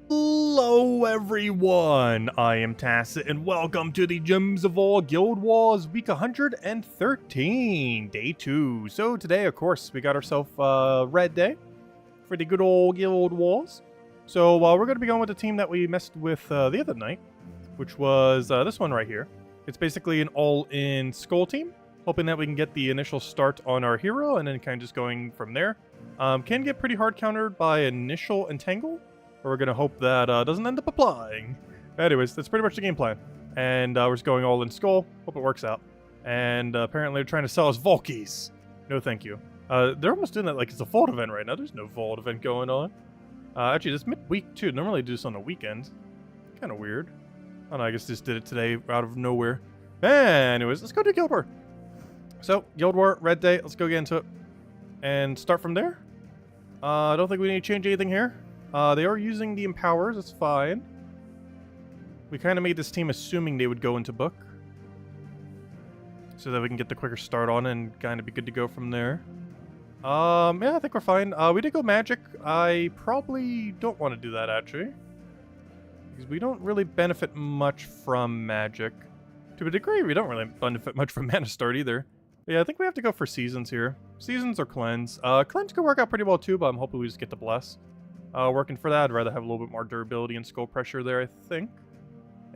Hello everyone, I am Tacit and welcome to the Gems of All Guild Wars week 113, day 2. So today, of course, we got ourselves Red Day for the good old Guild Wars. So we're going to be going with the team that we messed with the other night, which was this one right here. It's basically an all-in skull team, hoping that we can get the initial start on our hero and then kind of just going from there. Can get pretty hard countered by initial entangle. We're going to hope that doesn't end up applying. Anyways, that's pretty much the game plan. And we're just going all in skull. Hope it works out. And apparently they're trying to sell us Volkies. No thank you. They're almost doing that like it's a Vault event right now. There's no Vault event going on. Actually, this midweek too. Normally they do this on the weekend. Kind of weird. I don't know, I guess just did it today out of nowhere. Anyways, let's go to Guild War. So, Guild War, Red Day. Let's go get into it. And start from there. I don't think we need to change anything here. They are using the empowers, that's fine. We kind of made this team assuming they would go into book. So that we can get the quicker start on and kind of be good to go from there. Yeah, I think we're fine. We did go magic. I probably don't want to do that, actually. Because we don't really benefit much from magic. To a degree, we don't really benefit much from mana start either. Yeah, I think we have to go for seasons here. Seasons or cleanse. Cleanse could work out pretty well too, but I'm hoping we just get the bless. Working for that, I'd rather have a little bit more durability and skull pressure there, I think.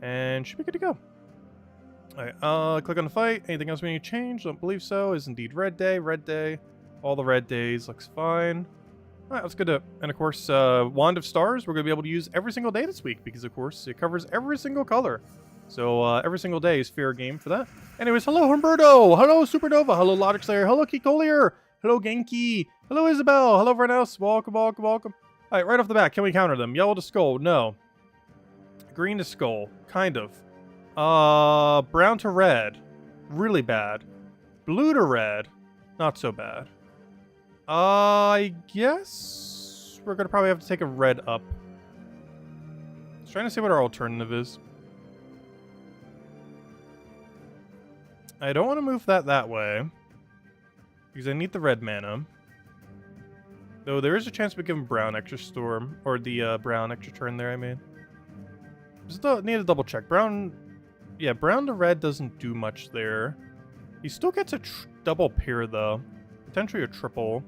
And should be good to go. Alright, click on the fight. Anything else we need to change? Don't believe so. Is indeed Red Day. Red Day. All the red days. Looks fine. Alright, let's go to it. And of course, Wand of Stars, we're going to be able to use every single day this week. Because of course, it covers every single color. So, every single day is fair game for that. Anyways, hello Humberto! Hello Supernova! Hello Logic Slayer! Hello Kikolier! Hello Genki! Hello Isabel! Hello everyone else! Welcome, welcome, welcome. Alright, right off the bat, can we counter them? Yellow to skull, no. Green to skull, kind of. Brown to red, really bad. Blue to red, not so bad. I guess we're gonna probably have to take a red up. Just trying to see what our alternative is. I don't want to move that way. Because I need the red mana. Though there is a chance we give him brown extra storm. Or the brown extra turn there, I mean. Just need to double check. Brown... Yeah, brown to red doesn't do much there. He still gets a double pair, though. Potentially a triple.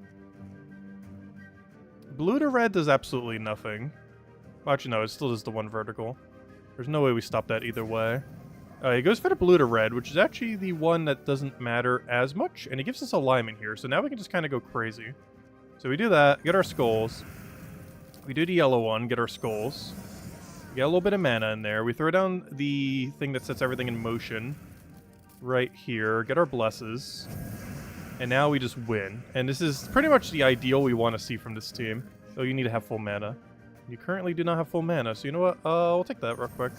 Blue to red does absolutely nothing. Well, actually, no, it still does the one vertical. There's no way we stop that either way. He goes for the blue to red, which is actually the one that doesn't matter as much. And he gives us alignment here, so now we can just kind of go crazy. So we do that, get our skulls. We do the yellow one, get our skulls. We get a little bit of mana in there. We throw down the thing that sets everything in motion. Right here, get our blesses. And now we just win. And this is pretty much the ideal we want to see from this team. Though you need to have full mana. You currently do not have full mana, so you know what? We'll take that real quick.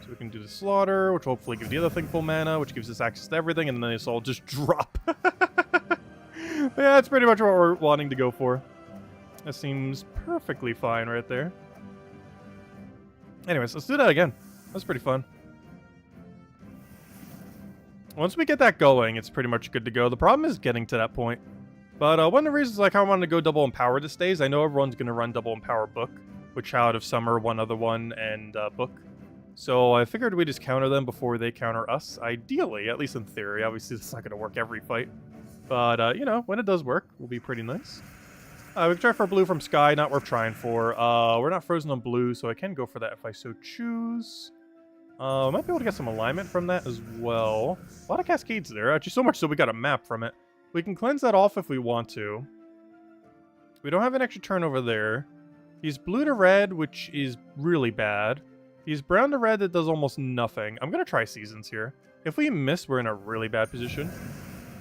So we can do the slaughter, which will hopefully give the other thing full mana, which gives us access to everything, and then this all just drop. Yeah, that's pretty much what we're wanting to go for. That seems perfectly fine right there. Anyways, let's do that again. That's pretty fun. Once we get that going, it's pretty much good to go. The problem is getting to that point. But one of the reasons I kind of wanted to go double empower this day is I know everyone's going to run double empower book, with Child of Summer, one other one, and book. So I figured we'd just counter them before they counter us. Ideally, at least in theory. Obviously, it's not going to work every fight. But, you know, when it does work, will be pretty nice. We can try for blue from Sky, not worth trying for. We're not frozen on blue, so I can go for that if I so choose. I might be able to get some alignment from that as well. A lot of cascades there, actually so much so we got a map from it. We can cleanse that off if we want to. We don't have an extra turn over there. He's blue to red, which is really bad. He's brown to red that does almost nothing. I'm going to try seasons here. If we miss, we're in a really bad position.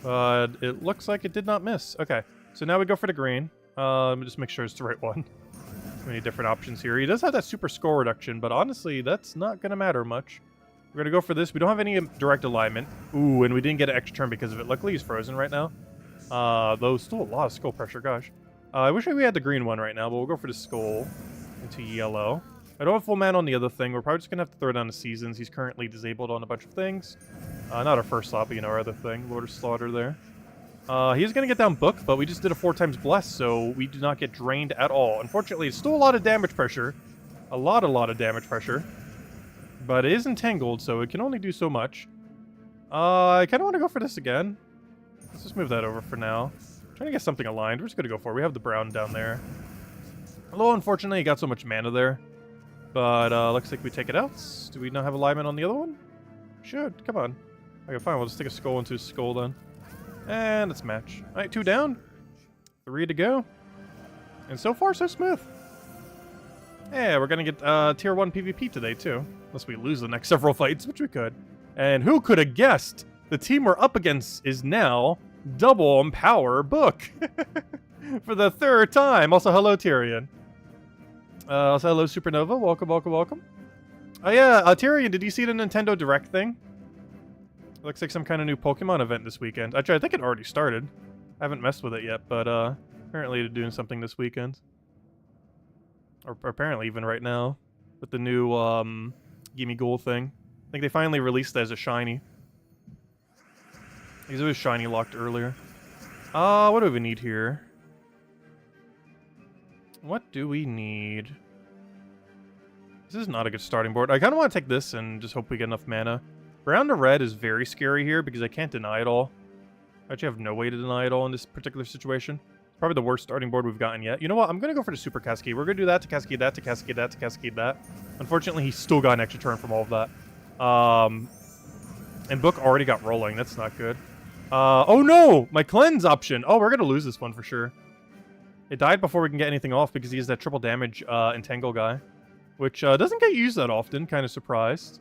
But it looks like it did not miss. Okay, so now we go for the green. Let me just make sure it's the right one. Too many different options here. He does have that super score reduction, but honestly, that's not going to matter much. We're going to go for this. We don't have any direct alignment. Ooh, and we didn't get an extra turn because of it. Luckily, he's frozen right now. Though still a lot of skull pressure, gosh. I wish we had the green one right now, but we'll go for the skull into yellow. I don't have full mana on the other thing. We're probably just going to have to throw down the seasons. He's currently disabled on a bunch of things. Not our first slot, but, you know, our other thing. Lord of Slaughter there. He is going to get down Book, but we just did a 4 times Bless, so we do not get drained at all. Unfortunately, it's still a lot of damage pressure. A lot of damage pressure. But it is entangled, so it can only do so much. I kind of want to go for this again. Let's just move that over for now. Trying to get something aligned. We're just going to go for it. We have the brown down there. Although, unfortunately, he got so much mana there. But looks like we take it out. Do we not have alignment on the other one? Should. Come on. Okay, fine. We'll just take a skull into his skull then. And let's match. Alright, 2 down. 3 to go. And so far, so smooth. Yeah, we're going to get tier 1 PvP today, too. Unless we lose the next several fights, which we could. And who could have guessed the team we're up against is now Double Empower Book. For the 3rd time. Also, hello, Tyrion. Also, hello, Supernova. Welcome, welcome, welcome. Oh, yeah, Tyrion, did you see the Nintendo Direct thing? Looks like some kind of new Pokemon event this weekend. Actually, I think it already started. I haven't messed with it yet, but apparently they're doing something this weekend. Or apparently even right now. With the new Gimme Ghoul thing. I think they finally released it as a shiny. Because it was shiny locked earlier. What do we need here? What do we need? This is not a good starting board. I kind of want to take this and just hope we get enough mana. Brown to red is very scary here because I can't deny it all. I actually have no way to deny it all in this particular situation. It's probably the worst starting board we've gotten yet. You know what? I'm going to go for the Super Cascade. We're going to do that to Cascade that to Cascade that to Cascade that. Unfortunately, he still got an extra turn from all of that. And Book already got rolling. That's not good. Oh no! My cleanse option! Oh, we're going to lose this one for sure. It died before we can get anything off because he has that triple damage Entangle guy. Which doesn't get used that often. Kind of surprised.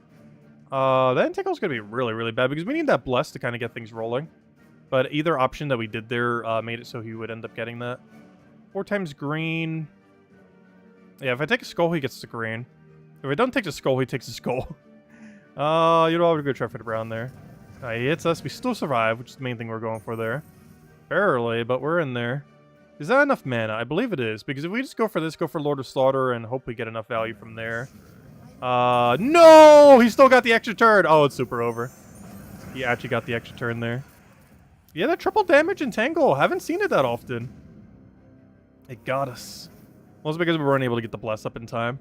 That Entangle's going to be really, really bad because we need that Bless to kind of get things rolling. But either option that we did there made it so he would end up getting that. 4 times green. Yeah, if I take a skull, he gets the green. If I don't take the skull, he takes the skull. You know what? We're going to try for the brown there. He hits us. We still survive, which is the main thing we're going for there. Barely, but we're in there. Is that enough mana? I believe it is. Because if we just go for this, go for Lord of Slaughter, and hope we get enough value from there. No! He still got the extra turn. Oh, it's super over. He actually got the extra turn there. Yeah, that triple damage Entangle. Haven't seen it that often. It got us. Mostly because we weren't able to get the Bless up in time.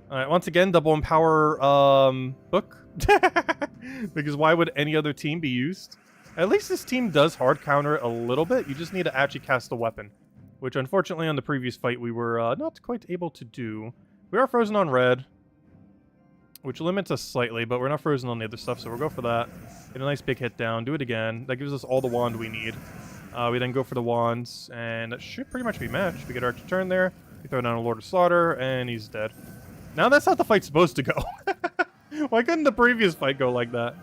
Alright, once again, double empower Book. Because why would any other team be used? At least this team does hard counter it a little bit. You just need to actually cast the weapon. Which, unfortunately, on the previous fight, we were not quite able to do. We are frozen on red. Which limits us slightly, but we're not frozen on the other stuff, so we'll go for that. Get a nice big hit down. Do it again. That gives us all the wand we need. We then go for the wands, and that should pretty much be matched. We get our turn there. We throw down a Lord of Slaughter, and he's dead. Now that's how the fight's supposed to go. Why couldn't the previous fight go like that?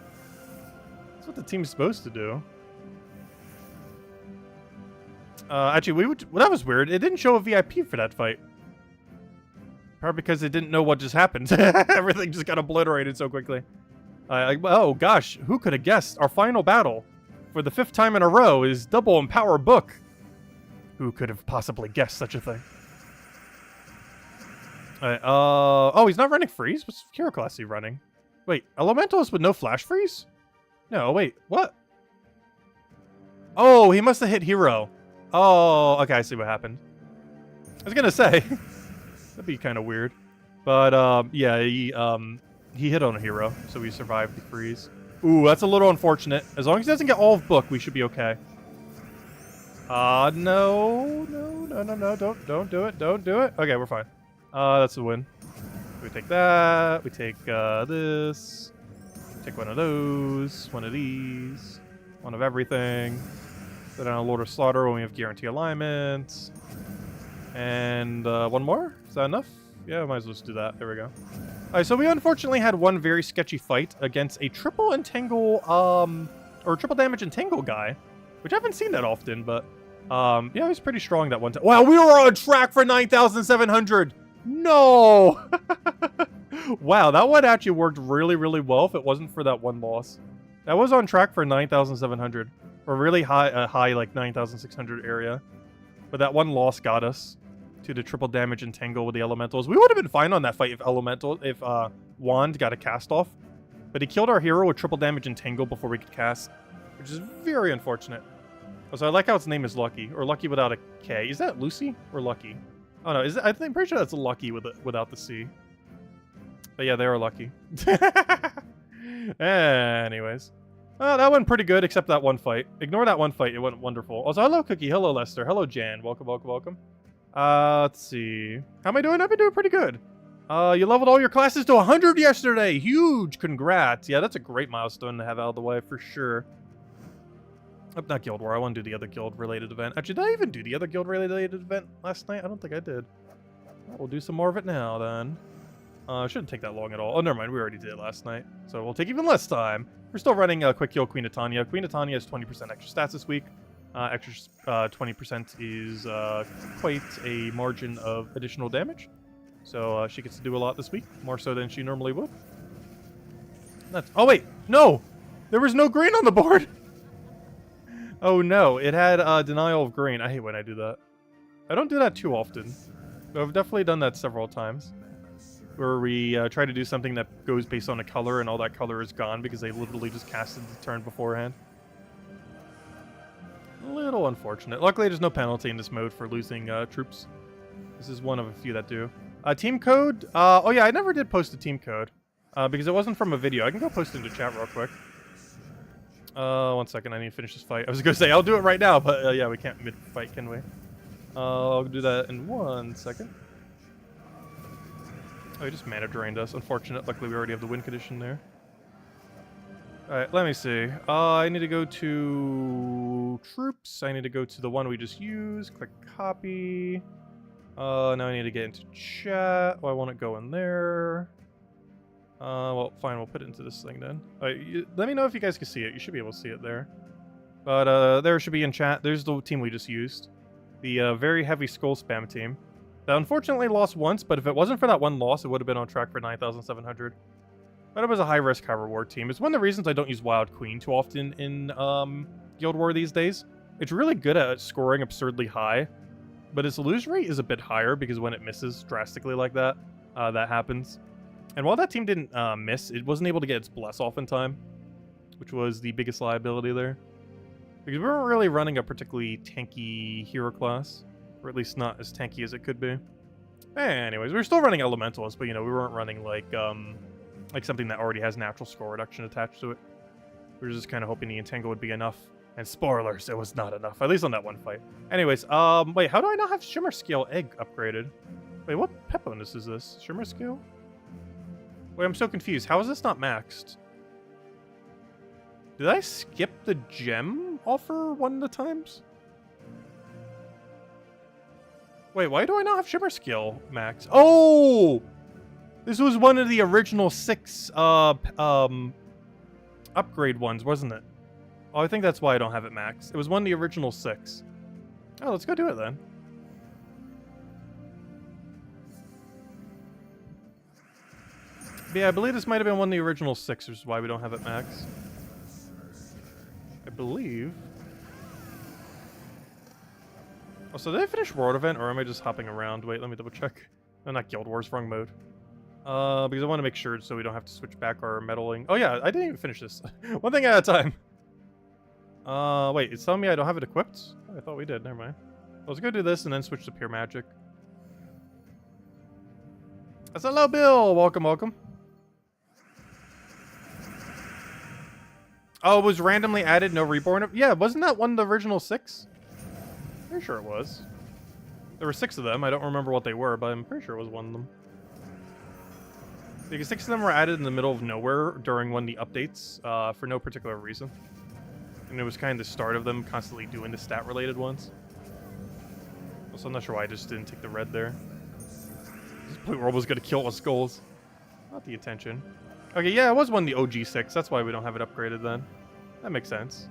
That's what the team's supposed to do. Actually, well, that was weird. It didn't show a VIP for that fight. Probably because it didn't know what just happened. Everything just got obliterated so quickly. Oh gosh, who could have guessed? Our final battle for the 5th time in a row is Double Empower Book. Who could have possibly guessed such a thing? Oh, he's not running freeze? What's hero class he running? Wait, Elementalist with no flash freeze? No, wait, what? Oh, he must have hit hero. Oh, okay, I see what happened. I was gonna say. That'd be kind of weird. But, yeah, he hit on a hero, so we survived the freeze. Ooh, that's a little unfortunate. As long as he doesn't get all of Book, we should be okay. No, don't do it, don't do it. Okay, we're fine. That's a win. We take that, we take, this. Take one of those, one of these, one of everything. Put down a Lord of Slaughter when we have guarantee alignment. And, one more? Is that enough? Yeah, might as well just do that. There we go. Alright, so we unfortunately had one very sketchy fight against a triple entangle, or triple damage entangle guy, which I haven't seen that often, but, yeah, he was pretty strong that one time. Wow, we were on track for 9,700! No! Wow, that one actually worked really, really well if it wasn't for that one loss. That was on track for 9,700, or really high, like 9,600 area. But that one loss got us to the triple damage entangle with the elementals. We would have been fine on that fight if Wand got a cast off. But he killed our hero with triple damage entangle before we could cast, which is very unfortunate. Also, I like how its name is Lucky, or Lucky without a K. Is that Lucy or Lucky? Oh no, I'm pretty sure that's Lucky without the C. But yeah, they are lucky. Anyways. That went pretty good, except that one fight. Ignore that one fight. It went wonderful. Also, hello, Cookie. Hello, Lester. Hello, Jan. Welcome, welcome, welcome. Let's see. How am I doing? I've been doing pretty good. You leveled all your classes to 100 yesterday. Huge. Congrats. Yeah, that's a great milestone to have out of the way for sure. Oh, not Guild War. I want to do the other guild-related event. Actually, did I even do the other guild-related event last night? I don't think I did. We'll do some more of it now, then. Shouldn't take that long at all. Oh, never mind. We already did it last night. So we'll take even less time. We're still running Quick Heal Queen of Tanya. Queen of Tanya has 20% extra stats this week. Extra 20% is quite a margin of additional damage. So she gets to do a lot this week. More so than she normally would. Oh, wait. No! There was no green on the board! Oh, no. It had denial of green. I hate when I do that. I don't do that too often. But I've definitely done that several times. Where we try to do something that goes based on a color, and all that color is gone because they literally just casted the turn beforehand. A little unfortunate. Luckily, there's no penalty in this mode for losing troops. This is one of a few that do. Team code? Oh yeah, I never did post a team code. Because it wasn't from a video. I can go post it into chat real quick. 1 second, I need to finish this fight. I was going to say, I'll do it right now, but yeah, we can't mid-fight, can we? I'll do that in 1 second. Oh, he just mana drained us. Unfortunate. Luckily, we already have the win condition there. Alright, let me see. I need to go to troops. I need to go to the one we just used. Click copy. Now I need to get into chat. Why won't it go in there? Well, fine. We'll put it into this thing then. Let me know if you guys can see it. You should be able to see it there. But there it should be in chat. There's the team we just used. The very heavy skull spam team. That unfortunately lost once, but if it wasn't for that one loss, it would have been on track for 9,700. But it was a high-risk, high-reward team. It's one of the reasons I don't use Wild Queen too often in Guild War these days. It's really good at scoring absurdly high, but its lose rate is a bit higher because when it misses drastically like that, that happens. And while that team didn't miss, it wasn't able to get its Bless off in time, which was the biggest liability there. Because we weren't really running a particularly tanky hero class. Or at least not as tanky as it could be. Anyways, we were still running Elementals, but, you know, we weren't running, like something that already has natural score reduction attached to it. We were just kind of hoping the Entangle would be enough. And spoilers, it was not enough. At least on that one fight. Anyways, wait, how do I not have Shimmer Scale Egg upgraded? Wait, what pet bonus is this? Shimmer Scale? Wait, I'm so confused. How is this not maxed? Did I skip the gem offer one of the times? Wait, why do I not have Shimmer Skill max? Oh! This was one of the original 6 upgrade ones, wasn't it? Oh, I think that's why I don't have it max. It was one of the original 6. Oh, let's go do it then. But yeah, I believe this might have been one of the original 6, which is why we don't have it max. I believe. Oh, so did I finish World Event, or am I just hopping around? Wait, let me double check. No, not Guild Wars, wrong mode. Because I want to make sure so we don't have to switch back our meddling. Oh yeah, I didn't even finish this. One thing at a time. Wait, it's telling me I don't have it equipped? Oh, I thought we did, never mind. Let's go do this and then switch to Pure Magic. That's hello, Bill! Welcome, welcome. Oh, it was randomly added, no reborn? Yeah, wasn't that one of the original 6? Pretty sure it was. There were 6 of them. I don't remember what they were, but I'm pretty sure it was one of them. Because 6 of them were added in the middle of nowhere during one of the updates for no particular reason. And it was kind of the start of them constantly doing the stat-related ones. Also, I'm not sure why I just didn't take the red there. This Point World was going to kill us skulls. Not the intention. Okay, yeah, it was one of the OG 6. That's why we don't have it upgraded then. That makes sense.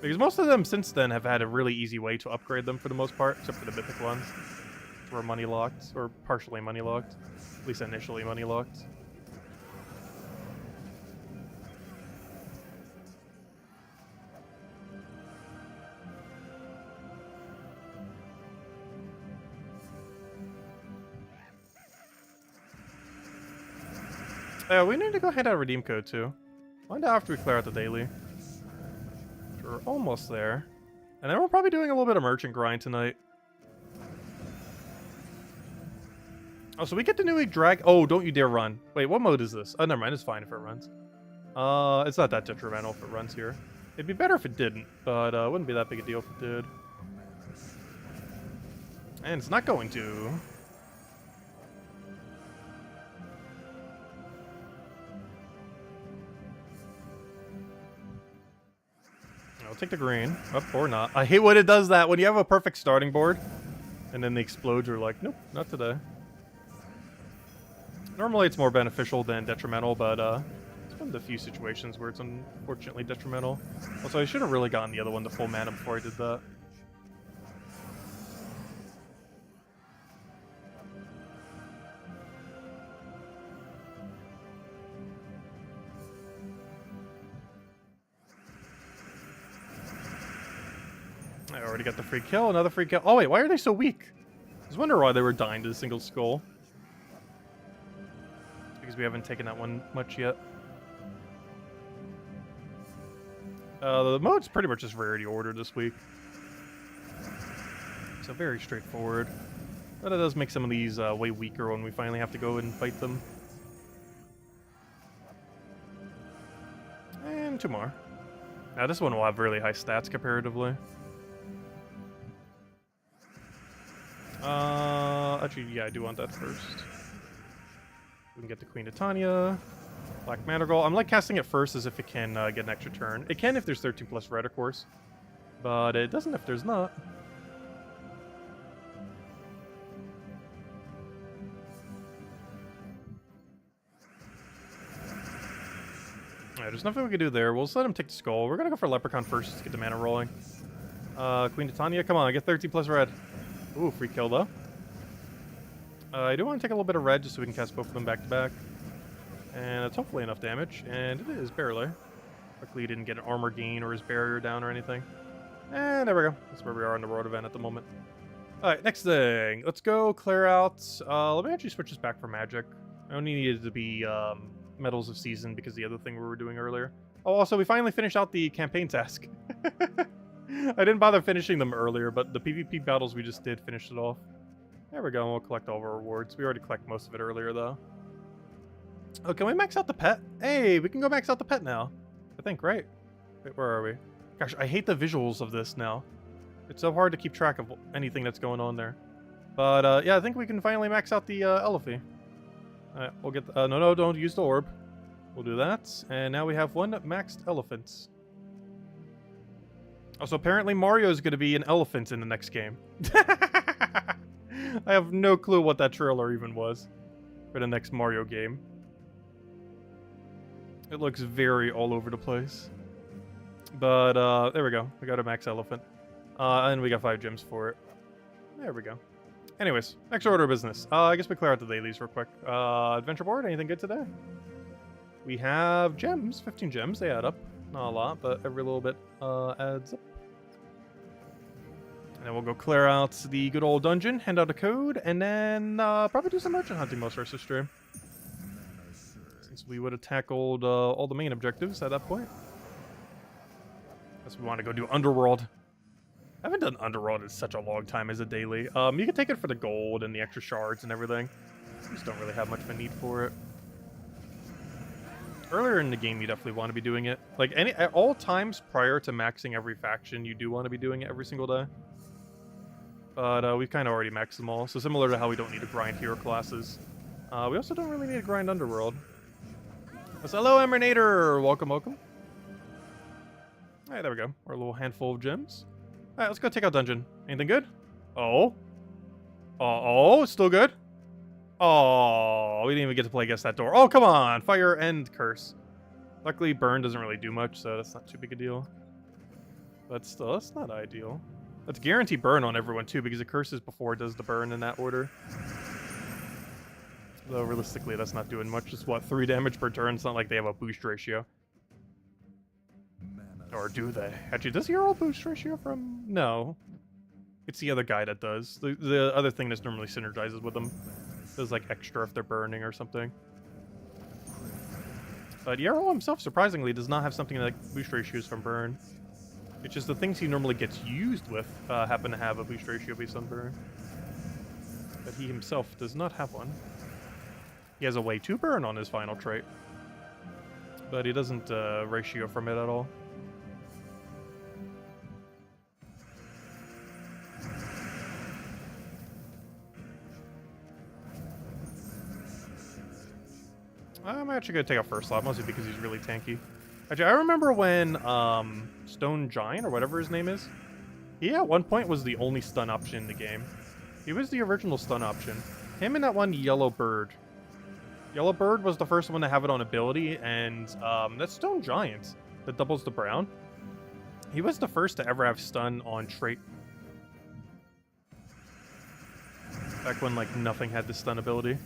Because most of them since then have had a really easy way to upgrade them for the most part, except for the mythic ones. Which were money locked, or partially money locked. At least initially money locked. We need to go hand out a redeem code too. Find out after we clear out the daily. We're almost there. And then we're probably doing a little bit of merchant grind tonight. Oh, so we get to newly drag. Oh, don't you dare run. Wait, what mode is this? Oh, never mind. It's fine if it runs. It's not that detrimental if it runs here. It'd be better if it didn't, but it wouldn't be that big a deal if it did. And it's not going to. I'll take the green. Up or not. I hate when it does that. When you have a perfect starting board, and then they explode, you're like, nope, not today. Normally it's more beneficial than detrimental, but it's one of the few situations where it's unfortunately detrimental. Also, I should have really gotten the other one to full mana before I did that. I already got the free kill, another free kill. Oh wait, why are they so weak? I was wondering why they were dying to the single skull. Because we haven't taken that one much yet. The mode's pretty much just rarity order this week. So very straightforward. But it does make some of these way weaker when we finally have to go and fight them. And 2 more. Now this one will have really high stats comparatively. Actually, yeah, I do want that first. We can get the Queen of Tanya. Black Madrigal. I'm like casting it first as if it can get an extra turn. It can if there's 13 plus red, of course. But it doesn't if there's not. Alright, there's nothing we can do there. We'll just let him take the skull. We're gonna go for Leprechaun first just to get the mana rolling. Queen of Tanya, come on, get 13 plus red. Ooh, free kill though. I do want to take a little bit of red just so we can cast both of them back to back. And it's hopefully enough damage, and it is barely. Luckily he didn't get an armor gain or his barrier down or anything. And there we go. That's where we are on the road event at the moment. Alright, next thing. Let's go clear out. Let me actually switch this back for magic. I only needed to be Medals of Season because the other thing we were doing earlier. Oh, also we finally finished out the campaign task. I didn't bother finishing them earlier, but the PvP battles we just did finished it off. There we go, and we'll collect all of our rewards. We already collected most of it earlier, though. Oh, can we max out the pet? Hey, we can go max out the pet now. I think, right? Wait, where are we? Gosh, I hate the visuals of this now. It's so hard to keep track of anything that's going on there. But, yeah, I think we can finally max out the Elfie. Alright, we'll get the, no, don't use the orb. We'll do that. And now we have 1 maxed elephant. Also, apparently Mario is going to be an elephant in the next game. I have no clue what that trailer even was for the next Mario game. It looks very all over the place. But, there we go. We got a max elephant. And we got 5 gems for it. There we go. Anyways, next order of business. I guess we clear out the dailies real quick. Adventure board, anything good today? We have gems, 15 gems. They add up. Not a lot, but every little bit adds up. And then we'll go clear out the good old dungeon, hand out a code, and then probably do some merchant hunting most of the stream. Since we would have tackled all the main objectives at that point. Guess we want to go do Underworld. I haven't done Underworld in such a long time as a daily. You can take it for the gold and the extra shards and everything. Just don't really have much of a need for it. Earlier in the game, you definitely want to be doing it. Like, at all times prior to maxing every faction, you do want to be doing it every single day. But we've kind of already maxed them all. So similar to how we don't need to grind hero classes, we also don't really need to grind Underworld. So hello, Emernator! Welcome, welcome. Alright, there we go. Our little handful of gems. Alright, let's go take out dungeon. Anything good? Oh. Oh, it's still good? Oh, we didn't even get to play against that door. Oh, come on! Fire and curse. Luckily, burn doesn't really do much, so that's not too big a deal. But still, that's not ideal. That's guaranteed burn on everyone, too, because it curses before it does the burn in that order. Though, realistically, that's not doing much. It's, what, 3 damage per turn? It's not like they have a boost ratio. Or do they? Actually, does he roll boost ratio from... No. It's the other guy that does. The other thing that normally synergizes with them. Does, like, extra if they're burning or something. But Yarrow himself, surprisingly, does not have something like boost ratios from burn. It's just the things he normally gets used with happen to have a boost ratio based on burn. But he himself does not have one. He has a way to burn on his final trait. But he doesn't ratio from it at all. I'm actually going to take out first slot, mostly because he's really tanky. Actually, I remember when Stone Giant, or whatever his name is, he at one point was the only stun option in the game. He was the original stun option. Him and that one Yellow Bird. Yellow Bird was the first one to have it on ability, and that Stone Giant that doubles the brown, he was the first to ever have stun on trait. Back when, like, nothing had the stun ability.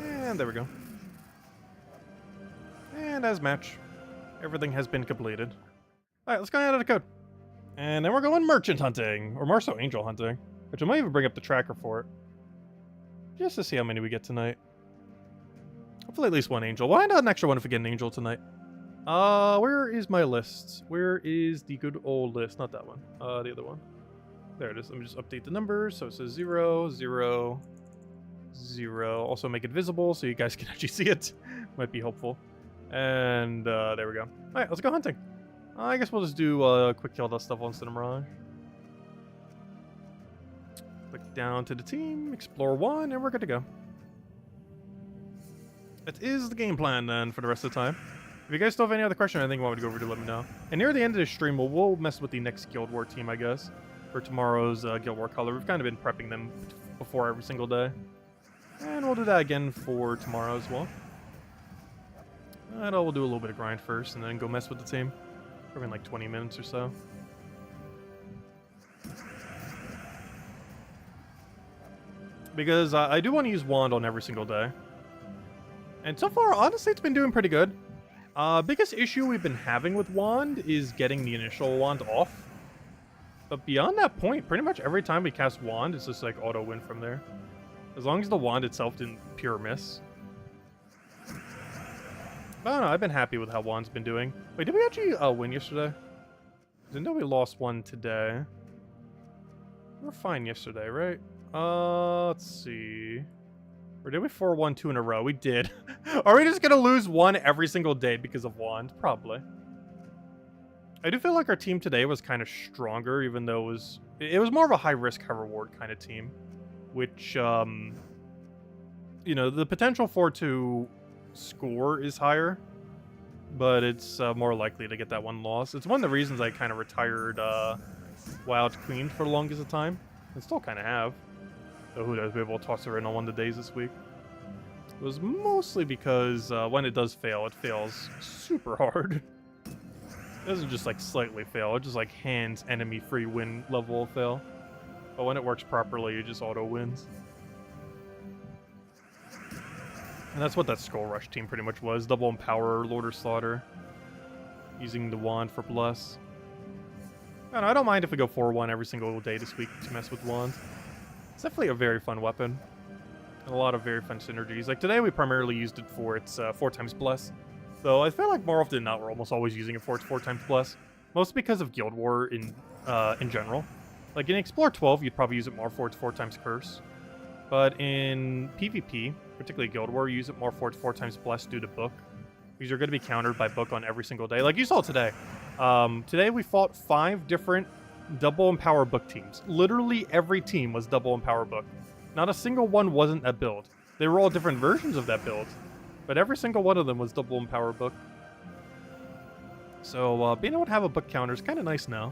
And there we go. And as match, everything has been completed. Alright, let's go ahead and code. And then we're going merchant hunting, or more so angel hunting, which I might even bring up the tracker for it. Just to see how many we get tonight. Hopefully at least one angel. Why not an extra one if we get an angel tonight? Where is my list? Where is the good old list? Not that one. The other one. There it is. Let me just update the numbers. So it says 0, 0, 0. Also make it visible so you guys can actually see it. Might be helpful. And there we go. Alright, let's go hunting. I guess we'll just do quick kill that stuff on Mirage. Click down to the team, explore 1, and we're good to go. That is the game plan then for the rest of the time. If you guys still have any other questions or anything you want me to go over to, let me know. And near the end of the stream, we'll mess with the next Guild War team, I guess, for tomorrow's Guild War color. We've kind of been prepping them before every single day. And we'll do that again for tomorrow as well. And we'll do a little bit of grind first and then go mess with the team. Probably in like 20 minutes or so. Because I do want to use Wand on every single day. And so far, honestly, it's been doing pretty good. Biggest issue we've been having with Wand is getting the initial Wand off. But beyond that point, pretty much every time we cast Wand, it's just like auto win from there. As long as the Wand itself didn't pure miss. But I don't know, I've been happy with how Wand's been doing. Wait, did we actually win yesterday? Because I know we lost one today. We were fine yesterday, right? Let's see. Or did we 4-1 2 in a row? We did. Are we just gonna lose one every single day because of Wand? Probably. I do feel like our team today was kind of stronger, even though it was more of a high risk, high reward kind of team. Which, you know, the potential for it to score is higher, but it's more likely to get that one loss. It's one of the reasons I kind of retired Wild Queen for the longest of time, and still kind of have. So who knows, maybe we'll toss her in on one of the days this week. It was mostly because when it does fail, it fails super hard. It doesn't just like slightly fail, it just like hands enemy free win level of fail. But when it works properly, it just auto wins. And that's what that Skull Rush team pretty much was. Double Empower, Lord Slaughter. Using the Wand for Bless. I don't mind if we go 4-1 every single day this week to mess with Wand. It's definitely a very fun weapon. And a lot of very fun synergies. Like today we primarily used it for its 4x Bless. Though I feel like more often than not we're almost always using it for its 4x Bless. Mostly because of Guild War in general. Like in Explore 12 you'd probably use it more for its 4x Curse. But in PvP, particularly Guild War, you use it more for its 4x Bless due to Book. Because you're going to be countered by Book on every single day. Like you saw today. Today we fought 5 different double Empower Book teams. Literally every team was double Empower Book. Not a single one wasn't that build. They were all different versions of that build. But every single one of them was double Empower Book. So being able to have a Book counter is kind of nice now.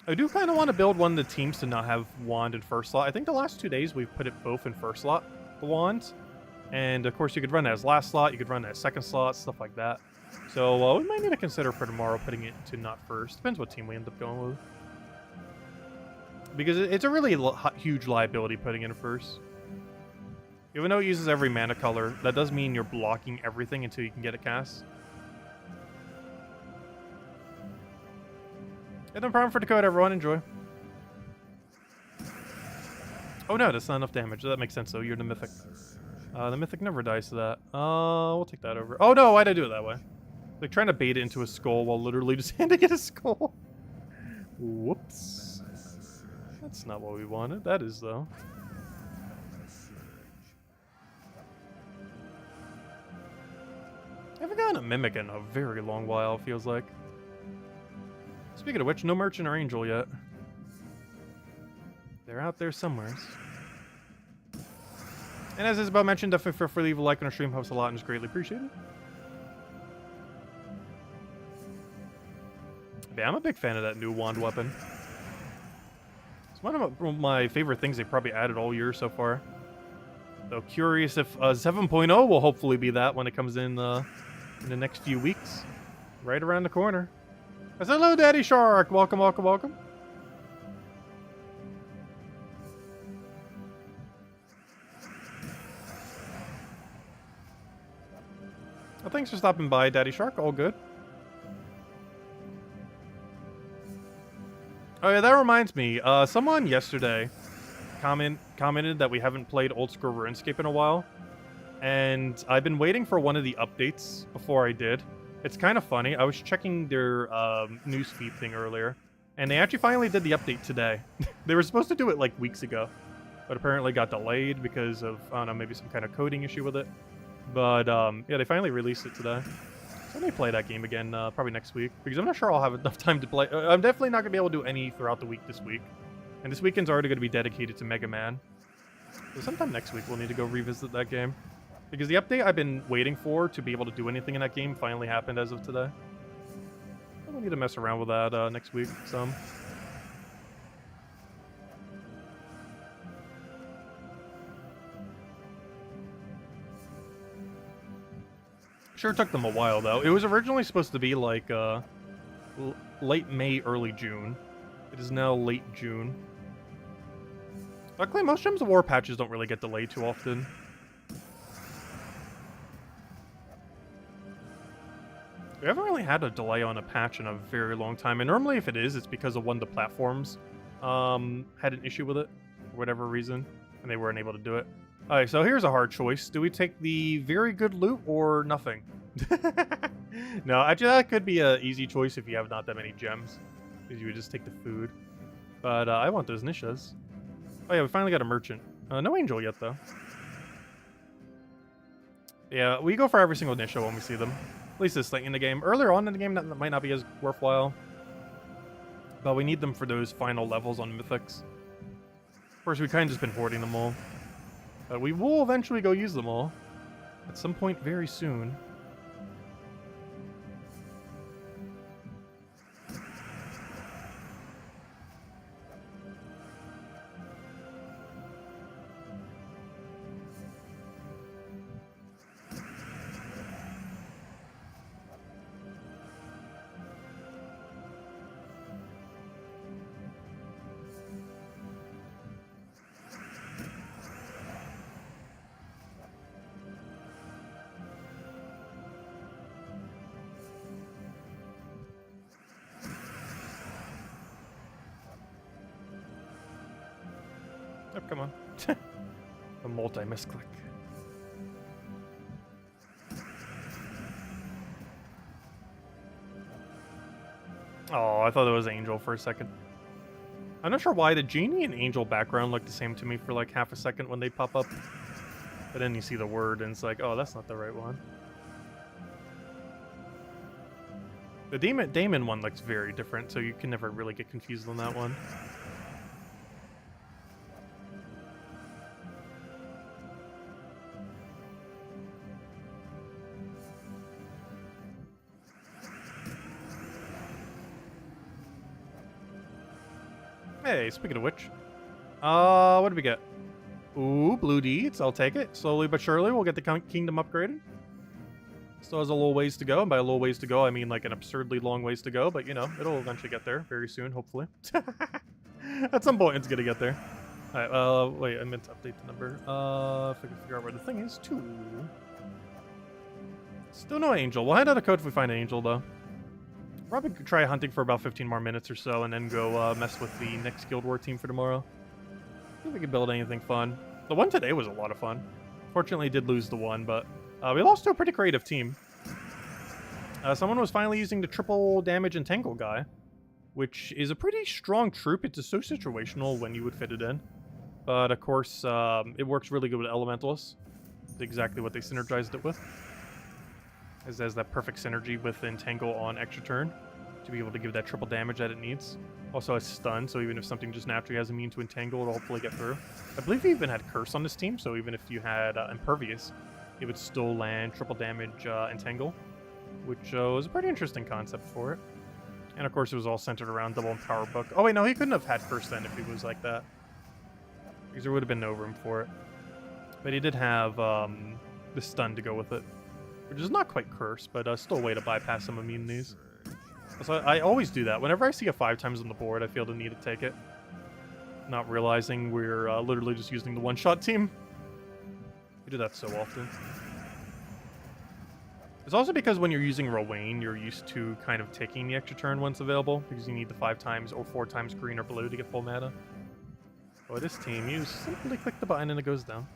I do kind of want to build one of the teams to not have Wand in first slot. I think the last 2 days we've put it both in first slot, the Wand. And of course you could run it as last slot, you could run it as second slot, stuff like that. So we might need to consider for tomorrow putting it to not first. Depends what team we end up going with. Because it's a really huge liability putting in first. Even though it uses every mana color, that does mean you're blocking everything until you can get it cast. And no problem for the code, everyone. Enjoy. Oh no, that's not enough damage. That makes sense though. You're the Mythic. The Mythic never dies to that. We'll take that over. Oh no, why'd I do it that way? Like trying to bait it into a skull while literally just handing it a skull. Whoops. That's not what we wanted. That is, though. I haven't gotten a Mimic in a very long while, feels like. Speaking of which, no Merchant or Angel yet. They're out there somewhere. And as Isabel mentioned, definitely feel free to leave a like on our stream. Helps a lot and is greatly appreciated. Yeah, I'm a big fan of that new wand weapon. It's one of my favorite things they probably added all year so far. So curious if 7.0 will hopefully be that when it comes in the next few weeks. Right around the corner. I said, hello, Daddy Shark. Welcome, welcome, welcome. Well, thanks for stopping by, Daddy Shark. All good. Oh yeah, that reminds me. Someone yesterday commented that we haven't played Old School RuneScape in a while, and I've been waiting for one of the updates before I did. It's kind of funny. I was checking their newsfeed thing earlier, and they actually finally did the update today. They were supposed to do it like weeks ago, but apparently got delayed because of, I don't know, maybe some kind of coding issue with it. But yeah, they finally released it today. So I may play that game again probably next week, because I'm not sure I'll have enough time to play. I'm definitely not going to be able to do any throughout the week this week. And this weekend's already going to be dedicated to Mega Man. So sometime next week we'll need to go revisit that game. Because the update I've been waiting for to be able to do anything in that game finally happened as of today. So we'll need to mess around with that next week some. Sure took them a while, though. It was originally supposed to be like late May, early June. It is now late June. Luckily, most Gems of War patches don't really get delayed too often. We haven't really had a delay on a patch in a very long time, and normally if it is, it's because of one of the platforms had an issue with it, for whatever reason, and they weren't able to do it. Alright, so here's a hard choice. Do we take the very good loot or nothing? No, actually that could be an easy choice if you have not that many gems, because you would just take the food. But I want those niches. Oh yeah, we finally got a merchant. No angel yet, though. Yeah, we go for every single niche when we see them. At least this late in the game. Earlier on in the game, that might not be as worthwhile. But we need them for those final levels on Mythics. Of course, we kind of just been hoarding them all. But we will eventually go use them all. At some point very soon. Oh, come on. A multi-misclick. Oh, I thought it was Angel for a second. I'm not sure why the Genie and Angel background look the same to me for like half a second when they pop up. But then you see the word and it's like, oh, that's not the right one. The Damon one looks very different, so you can never really get confused on that one. Hey, speaking of which, what did we get? Ooh, blue deeds. I'll take it. Slowly but surely, we'll get the kingdom upgraded. Still has a little ways to go, and by a little ways to go, I mean like an absurdly long ways to go. But you know, it'll eventually get there very soon, hopefully. At some point, it's gonna get there. All right. Wait, I meant to update the number. If I can figure out where the thing is, 2. Still no angel. We'll hand out a code if we find an angel, though. Probably could try hunting for about 15 more minutes or so, and then go mess with the next Guild War team for tomorrow. See if we can build anything fun. The one today was a lot of fun. Fortunately, did lose the one, but we lost to a pretty creative team. Someone was finally using the triple damage entangle guy, which is a pretty strong troop. It's so situational when you would fit it in. But, of course, it works really good with Elementalists. It's exactly what they synergized it with. As there's that perfect synergy with Entangle on extra turn to be able to give that triple damage that it needs. Also has stun, so even if something just naturally has immune to Entangle, it'll hopefully get through. I believe he even had Curse on this team, so even if you had Impervious, it would still land triple damage Entangle, which was a pretty interesting concept for it. And of course, it was all centered around double Empower Book. Oh wait, no, he couldn't have had Curse then if he was like that, because there would have been no room for it. But he did have the stun to go with it, which is not quite Curse, but still a way to bypass some immunities. So I always do that. Whenever I see a 5 times on the board, I feel the need to take it. Not realizing we're literally just using the one-shot team. We do that so often. It's also because when you're using Rowan, you're used to kind of taking the extra turn once available, because you need the 5 times or 4 times green or blue to get full mana. But this team, you simply click the button and it goes down.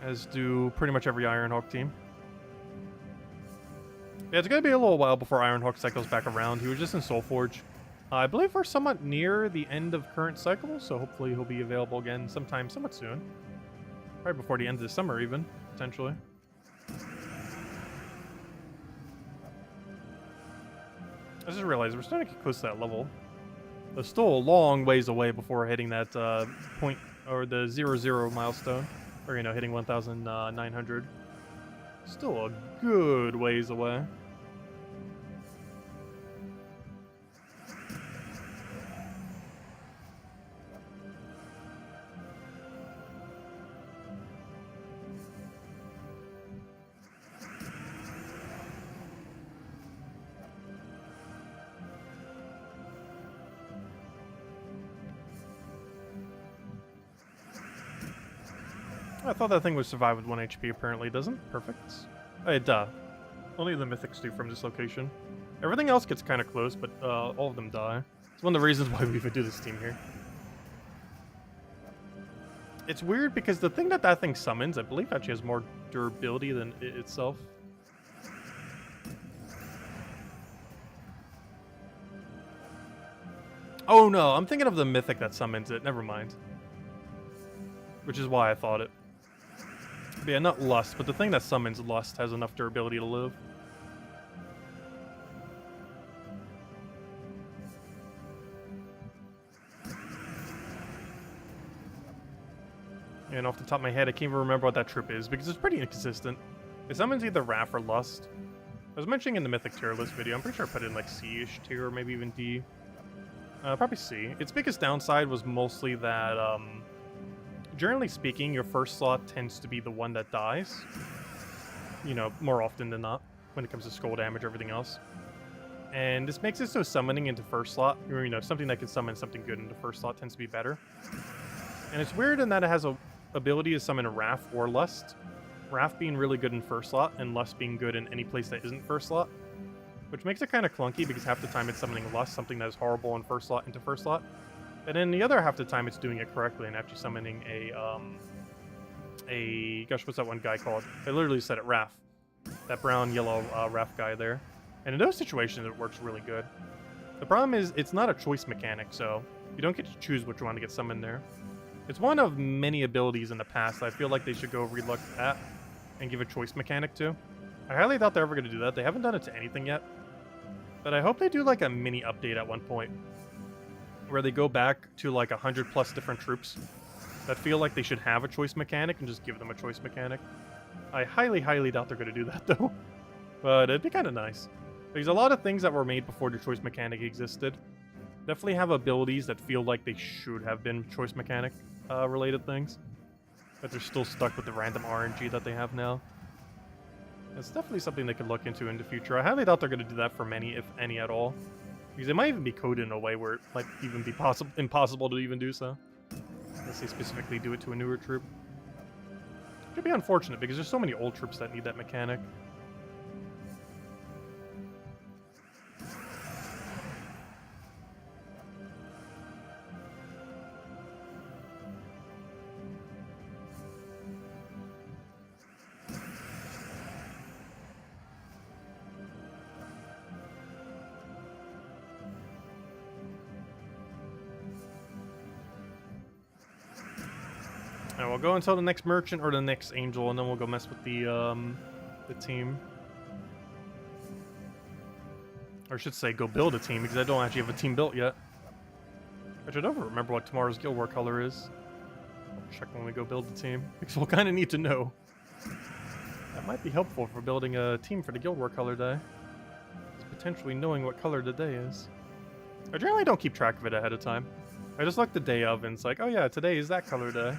As do pretty much every Ironhawk team. Yeah, it's going to be a little while before Ironhawk cycles back around. He was just in Soulforge. I believe we're somewhat near the end of current cycle, so hopefully he'll be available again sometime somewhat soon. Probably before the end of the summer even, potentially. I just realized we're starting to get close to that level. There's still a long ways away before hitting that point, or the 0-0 milestone. Or, you know, hitting 1,900. Still a good ways away. I thought that thing would survive with 1 HP, apparently it doesn't. Perfect. It does. Only the mythics do from this location. Everything else gets kind of close, but all of them die. It's one of the reasons why we even do this team here. It's weird because the thing that thing summons, I believe, actually has more durability than it itself. Oh no, I'm thinking of the mythic that summons it. Never mind. Which is why I thought it. But yeah, not Lust, but the thing that summons Lust has enough durability to live. And off the top of my head, I can't even remember what that troop is, because it's pretty inconsistent. It summons either Wrath or Lust. I was mentioning in the Mythic tier list video, I'm pretty sure I put it in like C-ish tier, or maybe even D. Probably C. Its biggest downside was mostly that, generally speaking, your first slot tends to be the one that dies. You know, more often than not, when it comes to skull damage or everything else. And this makes it so summoning into first slot, or, you know, something that can summon something good into first slot tends to be better. And it's weird in that it has a ability to summon a Wrath or Lust. Wrath being really good in first slot, and Lust being good in any place that isn't first slot. Which makes it kind of clunky, because half the time it's summoning Lust, something that is horrible in first slot, into first slot. And then the other half the time it's doing it correctly and actually summoning gosh, what's that one guy called? I literally said it, Wrath. That brown-yellow Wrath guy there. And in those situations, it works really good. The problem is, it's not a choice mechanic, so you don't get to choose which one to get summoned there. It's one of many abilities in the past I feel like they should go relook at and give a choice mechanic to. I highly doubt they're ever going to do that. They haven't done it to anything yet. But I hope they do like a mini update at one point, where they go back to like 100+ different troops that feel like they should have a choice mechanic and just give them a choice mechanic. I highly, highly doubt they're going to do that though. But it'd be kind of nice. Because a lot of things that were made before the choice mechanic existed definitely have abilities that feel like they should have been choice mechanic related things. But they're still stuck with the random RNG that they have now. It's definitely something they could look into in the future. I highly doubt they're going to do that for many, if any at all. Because it might even be coded in a way where it might even be impossible to even do so. Unless they specifically do it to a newer troop. Which would be unfortunate, because there's so many old troops that need that mechanic. And we'll go until the next merchant or the next angel, and then we'll go mess with the team. Or I should say, go build a team, because I don't actually have a team built yet. I should never remember what tomorrow's Guild War color is. I'll check when we go build the team, because we'll kind of need to know. That might be helpful for building a team for the Guild War color day. It's potentially knowing what color the day is. I generally don't keep track of it ahead of time. I just look the day of, and it's like, oh yeah, today is that color day.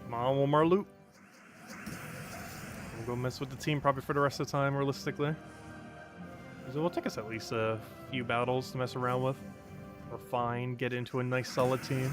Come on, one more loot. We'll go mess with the team probably for the rest of the time, realistically. So it'll take us at least a few battles to mess around with. We're fine, get into a nice solid team.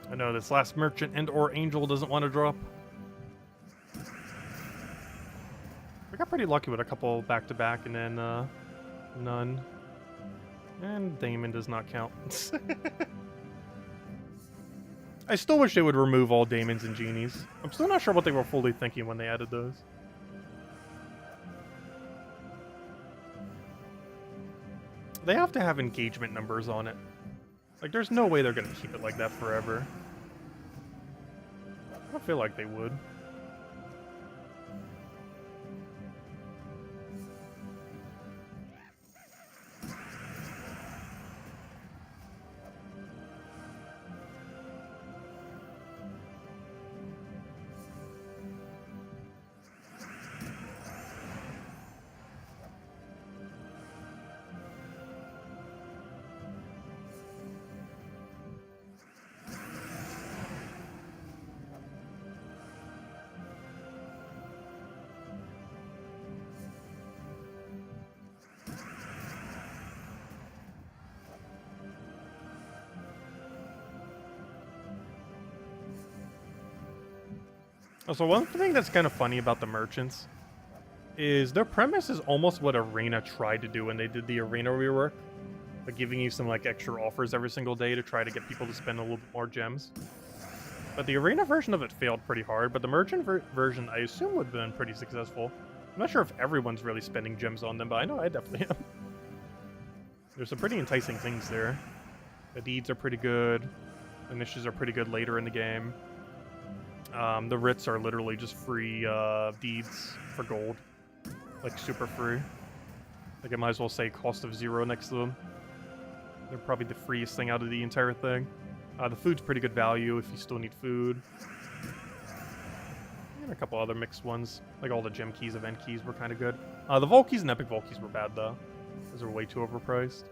I know this last merchant and or angel doesn't want to drop. We got pretty lucky with a couple back-to-back and then none. And Damon does not count. I still wish they would remove all Damons and Genies. I'm still not sure what they were fully thinking when they added those. They have to have engagement numbers on it. Like, there's no way they're gonna keep it like that forever. I don't feel like they would. Also, one thing that's kind of funny about the merchants is their premise is almost what Arena tried to do when they did the Arena rework. Like giving you some like extra offers every single day to try to get people to spend a little bit more gems. But the Arena version of it failed pretty hard, but the merchant version I assume would have been pretty successful. I'm not sure if everyone's really spending gems on them, but I know I definitely am. There's some pretty enticing things there. The deeds are pretty good. The niches are pretty good later in the game. The writs are literally just free deeds for gold. Like, super free. Like, I might as well say cost of 0 next to them. They're probably the freest thing out of the entire thing. The food's pretty good value if you still need food. And a couple other mixed ones. Like, all the gem keys, event keys were kind of good. The Vault keys and Epic Vault keys were bad, though. Those are way too overpriced.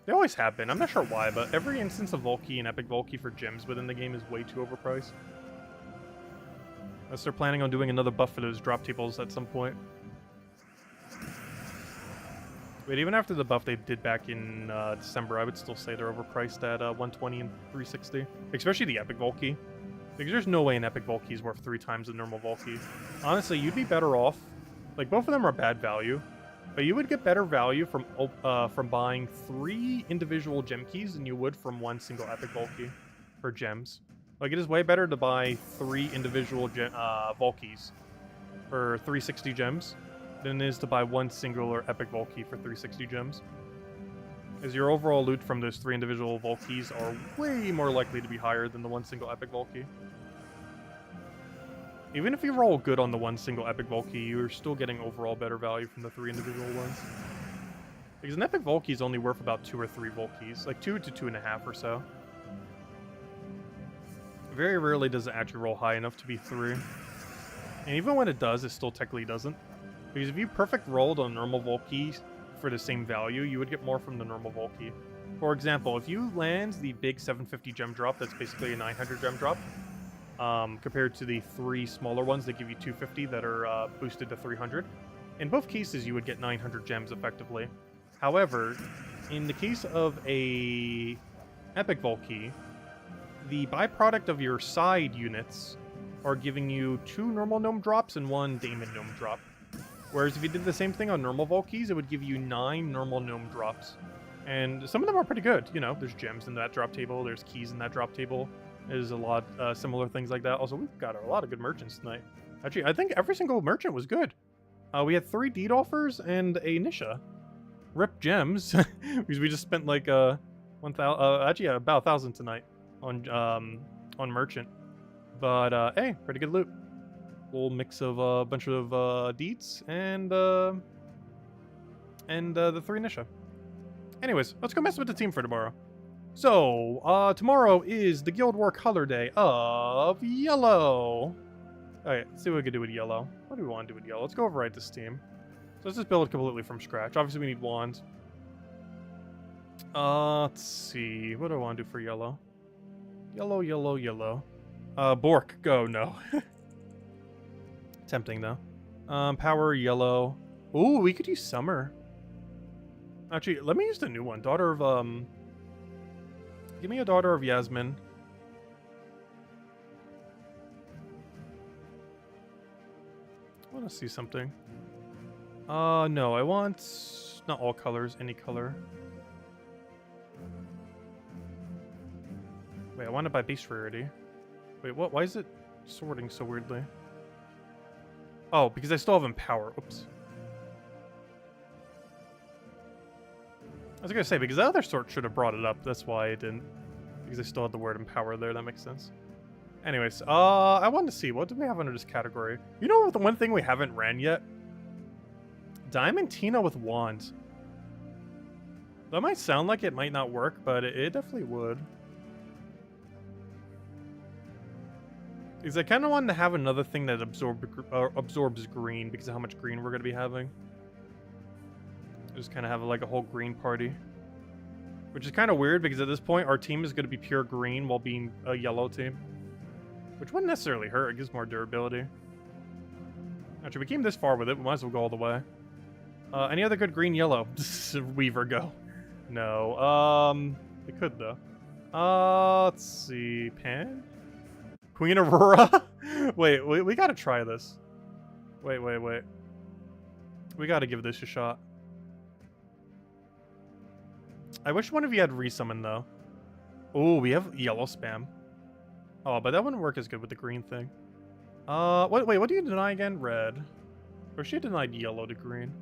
They always have been. I'm not sure why, but every instance of Vault key and Epic Vault key for gems within the game is way too overpriced. Unless they're planning on doing another buff for those drop tables at some point. But even after the buff they did back in December, I would still say they're overpriced at 120 and 360. Especially the Epic Volkey. Because there's no way an Epic Volkey is worth 3 times the normal Volkey. Honestly, you'd be better off. Like, both of them are bad value. But you would get better value from buying 3 individual gem keys than you would from 1 single Epic Volkey for gems. Like, it is way better to buy 3 individual Volkeys for 360 gems than it is to buy 1 singular Epic Volkey for 360 gems. As your overall loot from those 3 individual Volkeys are way more likely to be higher than the 1 single Epic Volkey. Even if you roll good on the 1 single Epic Volkey, you're still getting overall better value from the 3 individual ones. Because an Epic Volkey is only worth about 2 or 3 Volkeys, like 2 to 2.5 or so. Very rarely does it actually roll high enough to be 3. And even when it does, it still technically doesn't. Because if you perfect rolled on normal Volkey for the same value, you would get more from the normal Volkey. For example, if you land the big 750 gem drop, that's basically a 900 gem drop, compared to the 3 smaller ones that give you 250 that are boosted to 300. In both cases, you would get 900 gems effectively. However, in the case of a Epic Volkey, the byproduct of your side units are giving you 2 normal gnome drops and 1 daemon gnome drop. Whereas if you did the same thing on normal Volkeys, it would give you 9 normal gnome drops. And some of them are pretty good. You know, there's gems in that drop table, there's keys in that drop table. There's a lot similar things like that. Also, we've got a lot of good merchants tonight. Actually, I think every single merchant was good. We had 3 deed offers and a Nisha. Rip gems, because we just spent like 1,000, actually about 1,000 tonight on merchant. But hey, pretty good loot. Little mix of a bunch of deeds and the 3 Nisha. Anyways, let's go mess with the team for tomorrow. So, tomorrow is the Guild War color day of yellow. Alright, let's see what we can do with yellow. What do we want to do with yellow? Let's go override this team. So let's just build it completely from scratch. Obviously, we need wands. Let's see. What do I want to do for yellow? Yellow, yellow, yellow. Bork, go. No. Tempting, though. Power, yellow. Ooh, we could use summer. Actually, let me use the new one. Daughter of, give me a Daughter of Yasmin. I want to see something. No, I want not all colors, any color. Wait, I want it by base rarity. Wait, what? Why is it sorting so weirdly? Oh, because I still have Empower. Oops. I was gonna say, because the other sort should have brought it up. That's why I didn't. Because I still had the word Empower there. That makes sense. Anyways, I wanted to see, what do we have under this category? You know the one thing we haven't ran yet? Diamantina with Wand. That might sound like it might not work, but it definitely would. Because I kind of wanted to have another thing that absorbs green because of how much green we're going to be having. Just kind of have like a whole green party. Which is kind of weird because at this point our team is going to be pure green while being a yellow team. Which wouldn't necessarily hurt, it gives more durability. Actually, we came this far with it, we might as well go all the way. Any other good green yellow? Weaver, go. No, we could though. Let's see, Pan? Queen Aurora? wait, we gotta try this. Wait. We gotta give this a shot. I wish one of you had resummon though. Oh, we have yellow spam. Oh, but that wouldn't work as good with the green thing. Wait, what do you deny again? Red. Or she denied yellow to green.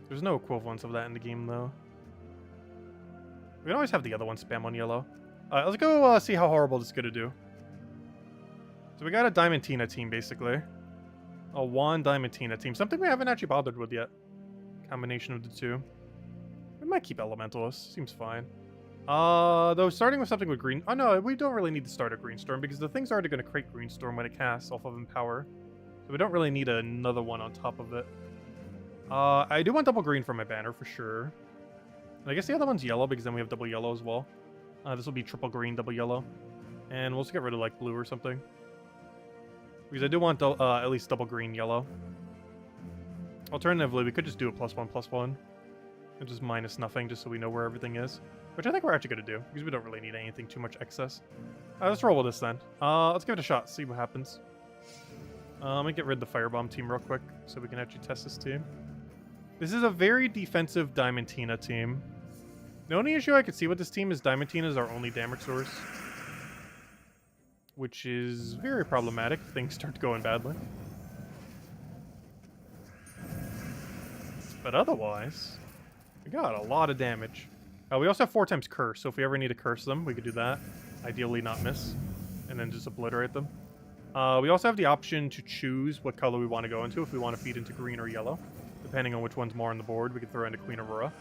There's no equivalence of that in the game though. We can always have the other one spam on yellow. Alright, let's go see how horrible this is gonna do. So we got a Diamantina team, basically. A Wand Diamantina team. Something we haven't actually bothered with yet. Combination of the two. We might keep Elementalist. Seems fine. Though starting with something with green... Oh no, we don't really need to start a Greenstorm because the thing's already going to create Greenstorm when it casts off of Empower. So we don't really need another one on top of it. I do want double green for my banner for sure. And I guess the other one's yellow because then we have double yellow as well. This will be triple green, double yellow. And we'll just get rid of like blue or something. Because I do want at least double green, yellow. Alternatively, we could just do a +1/+1. And just minus nothing, just so we know where everything is. Which I think we're actually going to do, because we don't really need anything too much excess. Let's roll with this then. Let's give it a shot, see what happens. Let me get rid of the Firebomb team real quick, so we can actually test this team. This is a very defensive Diamantina team. The only issue I could see with this team is Diamantina is our only damage source. Which is very problematic if things start going badly. But otherwise, we got a lot of damage. We also have 4 times curse, so if we ever need to curse them, we could do that. Ideally not miss, and then just obliterate them. We also have the option to choose what color we want to go into, if we want to feed into green or yellow. Depending on which one's more on the board, we can throw into Queen Aurora.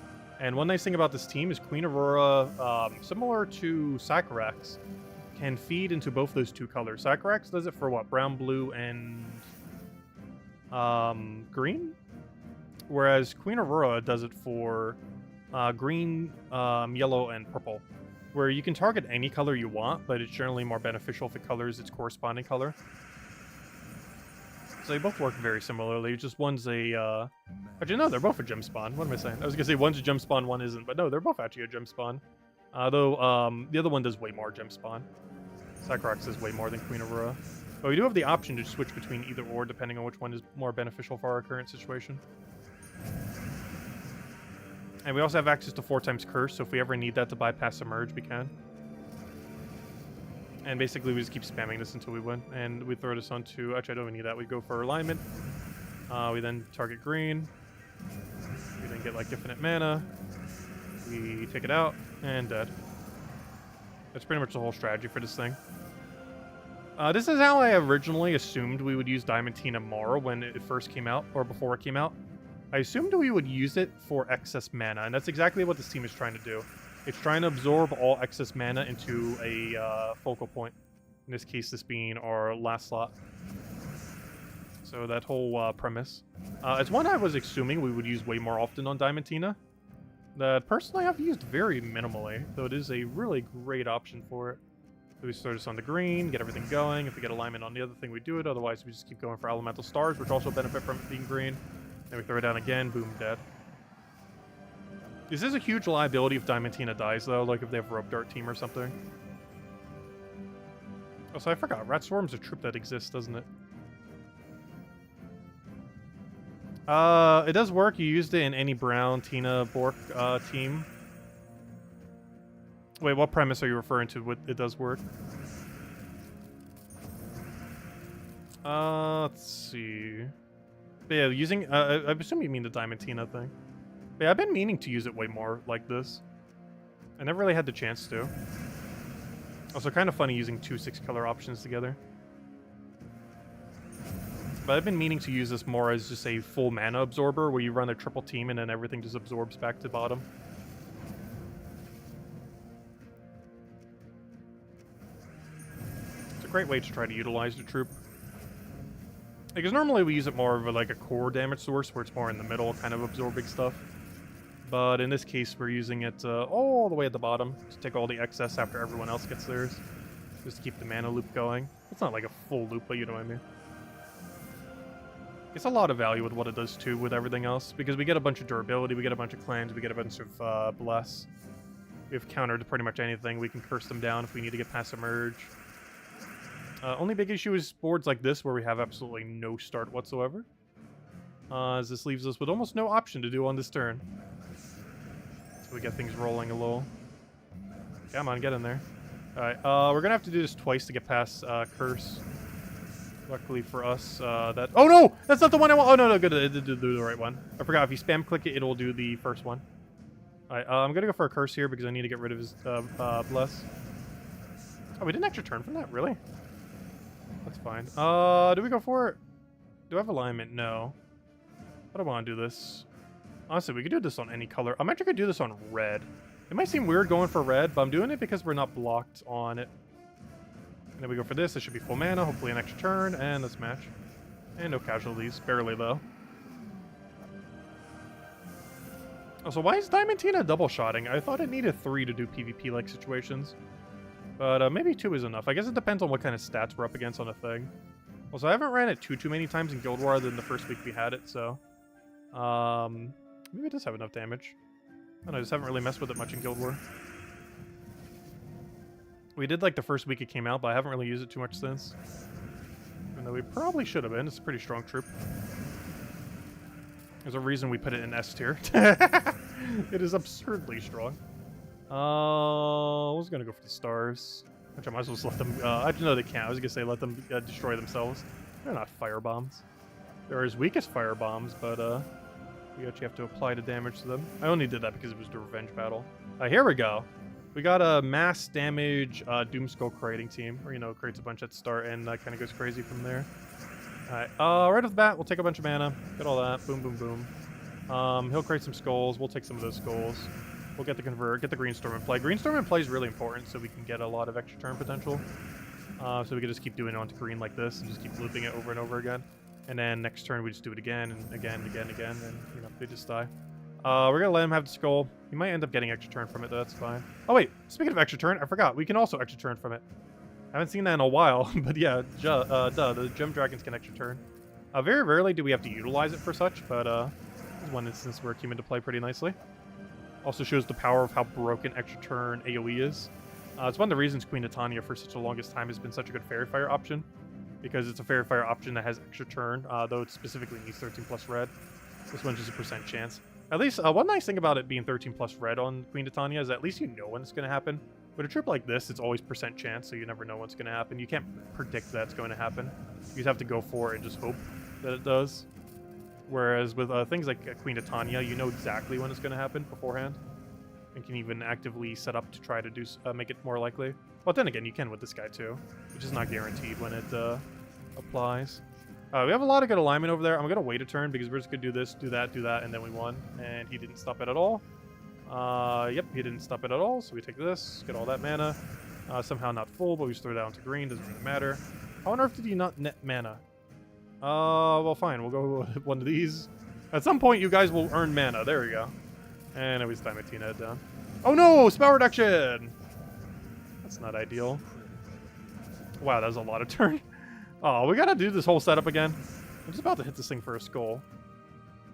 And one nice thing about this team is Queen Aurora, similar to ssaszix, can feed into both those 2 colors. ssaszix does it for what? Brown, blue, and green? Whereas Queen Aurora does it for green, yellow, and purple. Where you can target any color you want, but it's generally more beneficial if it colors its corresponding color. So they both work very similarly, just one's a, actually no, they're both a gem spawn. What am I saying? I was gonna say one's a gem spawn, one isn't, but no, they're both actually a gem spawn. Though, the other one does way more gem spawn. ssaszix does way more than Queen Aurora. But we do have the option to switch between either or, depending on which one is more beneficial for our current situation. And we also have access to 4 times curse, so if we ever need that to bypass a merge, we can. And basically we just keep spamming this until we win. And we throw this onto, actually I don't even need that, we go for alignment. We then target green. We then get like infinite mana. We take it out, and dead. That's pretty much the whole strategy for this thing. This is how I originally assumed we would use Diamantina more when it first came out, or before it came out. I assumed we would use it for excess mana, and that's exactly what this team is trying to do. It's trying to absorb all excess mana into a focal point. In this case, this being our last slot. So that whole premise. It's one I was assuming we would use way more often on Diamantina. That personally I've used very minimally, though it is a really great option for it. So we start us on the green, get everything going. If we get alignment on the other thing, we do it. Otherwise, we just keep going for elemental stars, which also benefit from it being green. Then we throw it down again, boom, dead. This is a huge liability if Diamantina dies, though, like if they have a Rope Dart team or something. Oh, so I forgot. Rat Swarm's a troop that exists, doesn't it? It does work. You used it in any Brown, Tina, Bork team. Wait, what premise are you referring to? What it does work? Let's see. But yeah, using, I assume you mean the Diamantina thing. But yeah, I've been meaning to use it way more like this. I never really had the chance to. Also, kind of funny using 2 6-color options together. But I've been meaning to use this more as just a full mana absorber, where you run a triple team and then everything just absorbs back to bottom. It's a great way to try to utilize the troop. Because normally we use it more of like a core damage source, where it's more in the middle, kind of absorbing stuff. But in this case, we're using it all the way at the bottom to take all the excess after everyone else gets theirs. Just to keep the mana loop going. It's not like a full loop, but you know what I mean. It's a lot of value with what it does too with everything else, because we get a bunch of durability, we get a bunch of clans, we get a bunch of bless. We have counter to pretty much anything. We can curse them down if we need to get past a merge. Only big issue is boards like this where we have absolutely no start whatsoever. As this leaves us with almost no option to do on this turn. So we get things rolling a little. Come on, get in there. Alright, we're gonna have to do this twice to get past Curse. Luckily for us, that... Oh no! That's not the one I want! Oh no, no, good, it did do the right one. I forgot, if you spam click it, it'll do the first one. Alright, I'm gonna go for a Curse here because I need to get rid of his Bless. Oh, we didn't actually turn from that? Really? That's fine. Do we go for it? Do I have alignment? No. How do I want to do this? Honestly, we could do this on any color. I'm actually gonna do this on red. It might seem weird going for red, but I'm doing it because we're not blocked on it. And then we go for this. This should be full mana, hopefully an extra turn, and let's match. And no casualties. Barely, though. Also, why is Diamantina double-shotting? I thought it needed 3 to do PvP-like situations. But maybe 2 is enough. I guess it depends on what kind of stats we're up against on a thing. Also, I haven't ran it too many times in Guild War other than the first week we had it, so... Maybe it does have enough damage. I don't know, I just haven't really messed with it much in Guild War. We did like the first week it came out, but I haven't really used it too much since. Even though we probably should have been. It's a pretty strong troop. There's a reason we put it in S tier. It is absurdly strong. I was gonna go for the stars. Which I might as well just let them... I know they can't. I was gonna say let them destroy themselves. They're not fire bombs. They're as weak as fire bombs, but we actually have to apply the damage to them. I only did that because it was the revenge battle. Here we go. We got a mass damage Doomskull creating team, or, you know, creates a bunch at the start and kind of goes crazy from there. Alright, right off the bat, we'll take a bunch of mana. Get all that. Boom, boom, boom. He'll create some skulls. We'll take some of those skulls. We'll get the convert, get the Greenstorm in play. Greenstorm in play is really important so we can get a lot of extra turn potential. So we can just keep doing it onto green like this and just keep looping it over and over again. And then next turn we just do it again and again and again and again, and, you know, they just die. We're gonna let him have the skull. He might end up getting extra turn from it, though. That's fine. Oh wait, speaking of extra turn, I forgot. We can also extra turn from it. I haven't seen that in a while, but yeah, the Gem Dragons can extra turn. Very rarely do we have to utilize it for such, but this is one instance where it came into play pretty nicely. Also shows the power of how broken extra turn AoE is. It's one of the reasons Queen Titania for such the longest time has been such a good Fairy Fire option, because it's a Fairy Fire option that has extra turn, though it specifically needs 13 plus red. This one's just a % chance. At least, one nice thing about it being 13 plus red on Queen Titania is at least you know when it's going to happen. With a trip like this, it's always % chance, so you never know what's going to happen. You can't predict that it's going to happen. You just have to go for it and just hope that it does. Whereas with things like Queen Titania, you know exactly when it's going to happen beforehand. And can even actively set up to try to do make it more likely. Well, then again, you can with this guy too, which is not guaranteed when it applies. We have a lot of good alignment over there. I'm going to wait a turn because we're just going to do this, do that, and then we won. And he didn't stop it at all. Yep, he didn't stop it at all. So we take this, get all that mana. Somehow not full, but we just throw it out into green. Doesn't really matter. How on earth did he not net mana? Well, fine. We'll go with one of these. At some point, you guys will earn mana. There we go. And we Diamantina it down. Oh no! Spell reduction! That's not ideal. Wow, that was a lot of turn. Oh, we gotta do this whole setup again. I'm just about to hit this thing for a skull.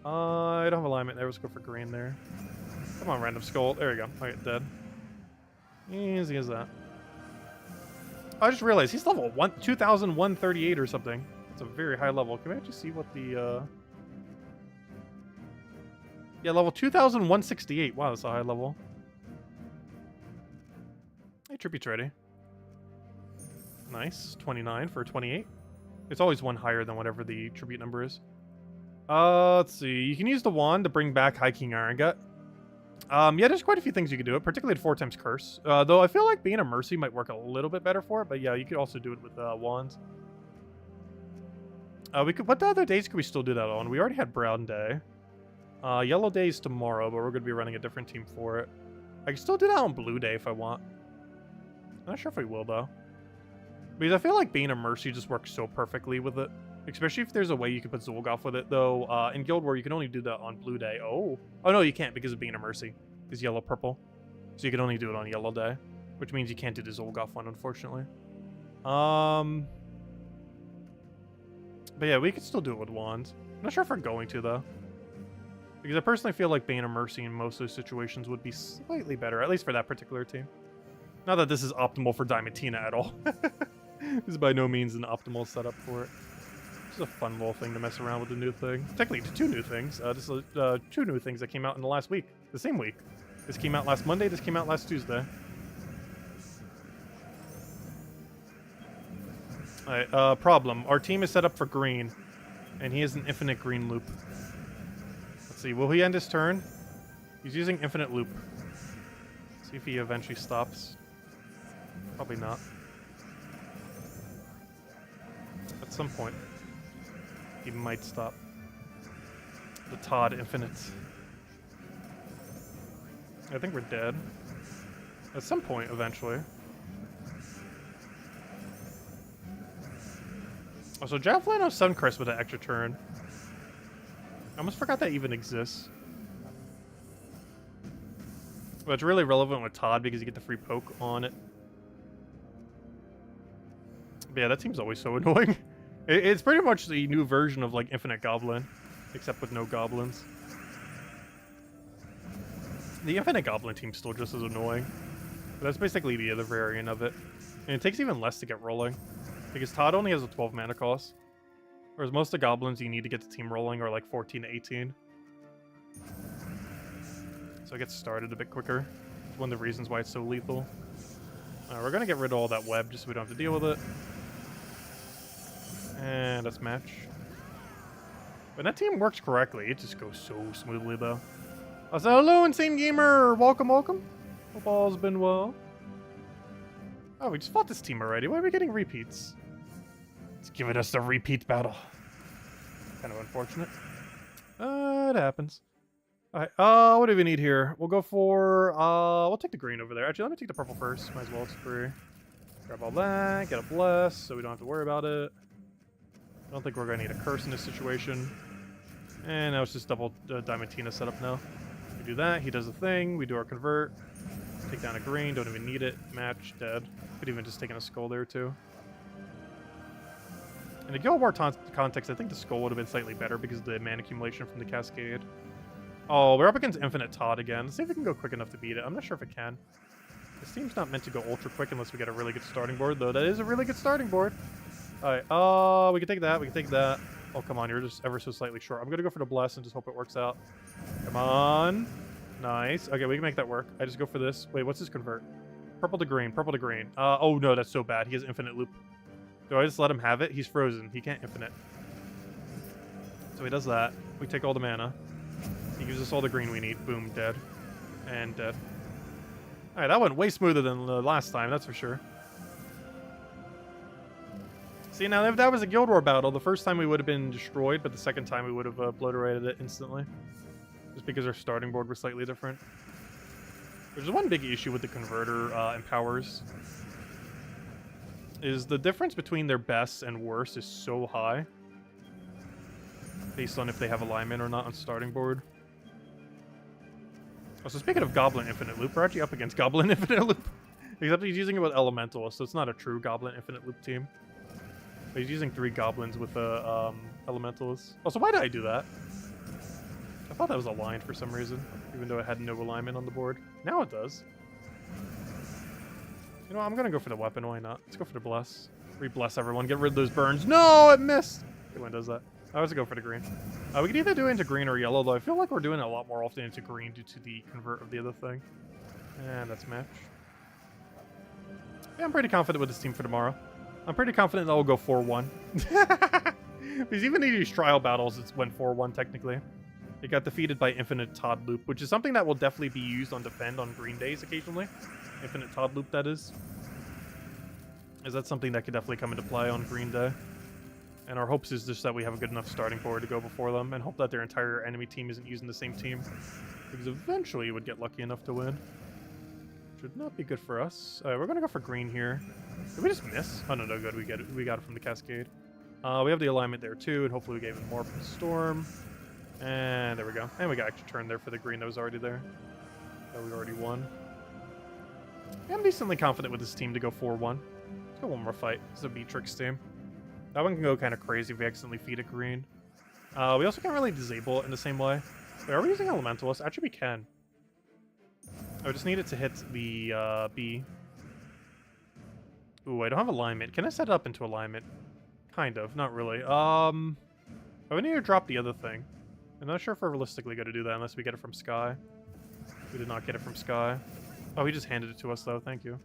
I don't have alignment there. Let's go for green there. Come on, random skull. There we go. Alright, dead. Easy as that. I just realized he's level 2138 or something. It's a very high level. Can we actually see what the... Yeah, level 2168. Wow, that's a high level. Hey, Trippy's ready. Nice. 29 for 28. It's always one higher than whatever the tribute number is. Let's see. You can use the wand to bring back High King Iron Gut. Yeah, there's quite a few things you can do it, particularly at 4 times Curse. Though I feel like being a Mercy might work a little bit better for it, but yeah, you could also do it with wands. What other days could we still do that on? We already had Brown Day. Yellow Day is tomorrow, but we're going to be running a different team for it. I can still do that on Blue Day if I want. I'm not sure if we will, though. Because I feel like being a Mercy just works so perfectly with it. Especially if there's a way you can put Zul'Goth with it, though. In Guild War, you can only do that on Blue Day. Oh, no, you can't because of being a Mercy. It's yellow-purple. So you can only do it on Yellow Day. Which means you can't do the Zul'Goth one, unfortunately. But yeah, we could still do it with wands. I'm not sure if we're going to, though. Because I personally feel like being a Mercy in most of those situations would be slightly better, at least for that particular team. Not that this is optimal for Diamantina at all. This is by no means an optimal setup for it. It's a fun little thing to mess around with the new thing. Technically, 2 new things. Just 2 new things that came out in the last week. The same week. This came out last Monday, this came out last Tuesday. Alright, problem. Our team is set up for green, and he has an infinite green loop. Let's see, will he end his turn? He's using infinite loop. See if he eventually stops. Probably not. At some point, he might stop. The Todd Infinite. I think we're dead. At some point, eventually. Oh, so Javelin of Suncrest with an extra turn. I almost forgot that even exists. But it's really relevant with Todd because you get the free poke on it. But yeah, that seems always so annoying. It's pretty much the new version of like Infinite Goblin. except with no goblins. The infinite goblin team's still just as annoying. But that's basically the other variant of it. And it takes even less to get rolling. Because Todd only has a 12 mana cost. Whereas most of the goblins you need to get the team rolling are like 14 to 18. So it gets started a bit quicker. It's one of the reasons why it's so lethal. We're going to get rid of all that web just so we don't have to deal with it. And that's match. When that team works correctly, it just goes so smoothly though. So hello, Insane Gamer! Welcome, welcome. Hope all's been well. Oh, we just fought this team already. Why are we getting repeats? It's giving us a repeat battle. Kind of unfortunate. It happens. Alright, what do we need here? We'll go for, we'll take the green over there. Actually, let me take the purple first. Might as well, it's free. Grab all that, get a bless, so we don't have to worry about it. I don't think we're going to need a curse in this situation. And now it's just double Diamantina setup now. We do that, he does the thing, we do our convert. Take down a green, don't even need it. Match, dead. Could even just taken a skull there too. In the Guild War context, I think the skull would have been slightly better because of the mana accumulation from the Cascade. Oh, we're up against Infinite Todd again. Let's see if we can go quick enough to beat it. I'm not sure if it can. This team's not meant to go ultra quick unless we get a really good starting board, though. That is a really good starting board. Alright, we can take that, we can take that. Oh, come on, you're just ever so slightly short. I'm gonna go for the bless and just hope it works out. Come on. Nice. Okay, we can make that work. I just go for this. Wait, what's his convert? Purple to green, purple to green. Oh no, that's so bad. He has infinite loop. Do I just let him have it? He's frozen. He can't infinite. So he does that. We take all the mana. He gives us all the green we need. Boom, dead. And dead. Alright, that went way smoother than the last time, that's for sure. See, now if that was a Guild War battle, the first time we would have been destroyed, but the second time we would have obliterated it instantly. Just because our starting board was slightly different. There's one big issue with the converter and powers. Is the difference between their best and worst is so high. Based on if they have alignment or not on starting board. Oh, so speaking of Goblin Infinite Loop, we're actually up against Goblin Infinite Loop. Except he's using it with Elemental, so it's not a true Goblin Infinite Loop team. But he's using 3 Goblins with Elementals. Oh, so why did I do that? I thought that was aligned for some reason, even though it had no alignment on the board. Now it does. You know what, I'm gonna go for the weapon, why not? Let's go for the bless. Re-bless everyone, get rid of those burns. No, it missed! Good one does that. I always go for the green. We can either do it into green or yellow, though I feel like we're doing it a lot more often into green due to the convert of the other thing. And that's match. Yeah, I'm pretty confident with this team for tomorrow. I'm pretty confident that we'll go 4-1. Because even in these trial battles, it's went 4-1 technically. It got defeated by Infinite Todd Loop, which is something that will definitely be used on Defend on green days occasionally. Infinite Todd Loop, that is. Is that something that could definitely come into play on green day. And our hopes is just that we have a good enough starting board to go before them, and hope that their entire enemy team isn't using the same team. Because eventually you would get lucky enough to win. Should not be good for us. We're going to go for green here. Did we just miss? Oh, no, no, good. We got it from the Cascade. We have the alignment there, too, and hopefully we get even more from Storm. And there we go. And we got extra turn there for the green that was already there. That we already won. I'm decently confident with this team to go 4-1. Let's go one more fight. This is a Beatrix team. That one can go kind of crazy if we accidentally feed it green. We also can't really disable it in the same way. Wait, are we using Elementalist? Actually, we can. I just need it to hit the B. Ooh, I don't have alignment. Can I set it up into alignment? Kind of, not really. I would need to drop the other thing. I'm not sure if we're realistically going to do that unless we get it from Sky. We did not get it from Sky. Oh, he just handed it to us, though. Thank you.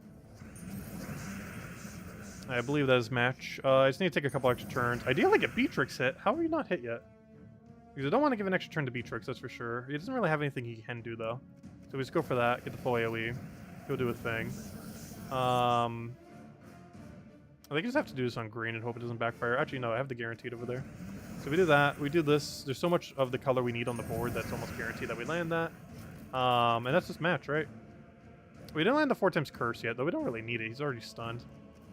I believe that is match. I just need to take a couple extra turns. Ideally, get Beatrix hit. How are you not hit yet? Because I don't want to give an extra turn to Beatrix, that's for sure. He doesn't really have anything he can do, though. So we just go for that, get the full AoE. He'll do a thing. I think I just have to do this on green and hope it doesn't backfire. Actually, no, I have the guaranteed over there. So we do that. We do this. There's so much of the color we need on the board that's almost guaranteed that we land that. And that's just match, right? We didn't land the 4 times curse yet, though we don't really need it. He's already stunned.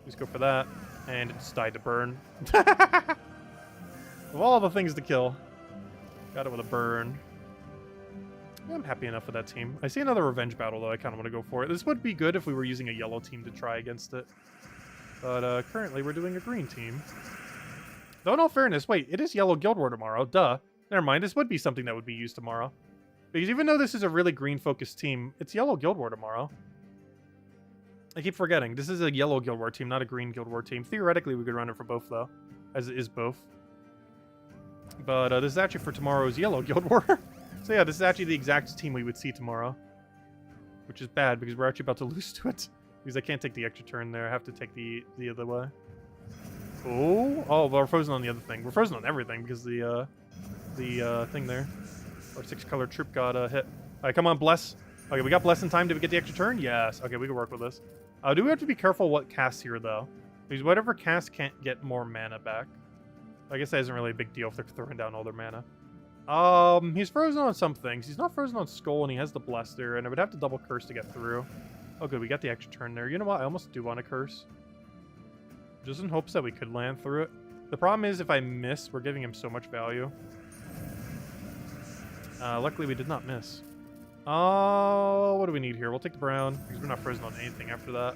Just go for that. And it just died to burn. Of all the things to kill. Got it with a burn. Yeah, I'm happy enough with that team. I see another revenge battle, though. I kind of want to go for it. This would be good if we were using a yellow team to try against it. But currently, we're doing a green team. Though in all fairness, wait, it is Yellow Guild War tomorrow. Duh. Never mind, this would be something that would be used tomorrow. Because even though this is a really green-focused team, it's yellow Guild War tomorrow. I keep forgetting. This is a yellow Guild War team, not a green Guild War team. Theoretically, we could run it for both, though. As it is both. But this is actually for tomorrow's yellow Guild War. So yeah, this is actually the exact team we would see tomorrow. Which is bad, because we're actually about to lose to it. Because I can't take the extra turn there. I have to take the other way. Oh, well, we're frozen on the other thing. We're frozen on everything, because the thing there. Our 6-color troop got hit. Alright, come on, bless. Okay, we got bless in time. Did we get the extra turn? Yes. Okay, we can work with this. Do we have to be careful what casts here, though? Because whatever cast can't get more mana back. I guess that isn't really a big deal if they're throwing down all their mana. He's frozen on some things. He's not frozen on Skull, and he has the bless there, and I would have to double curse to get through. Oh, good. We got the extra turn there. You know what? I almost do want to curse. Just in hopes that we could land through it. The problem is, if I miss, we're giving him so much value. Luckily, we did not miss. Oh, what do we need here? We'll take the brown, because we're not frozen on anything after that.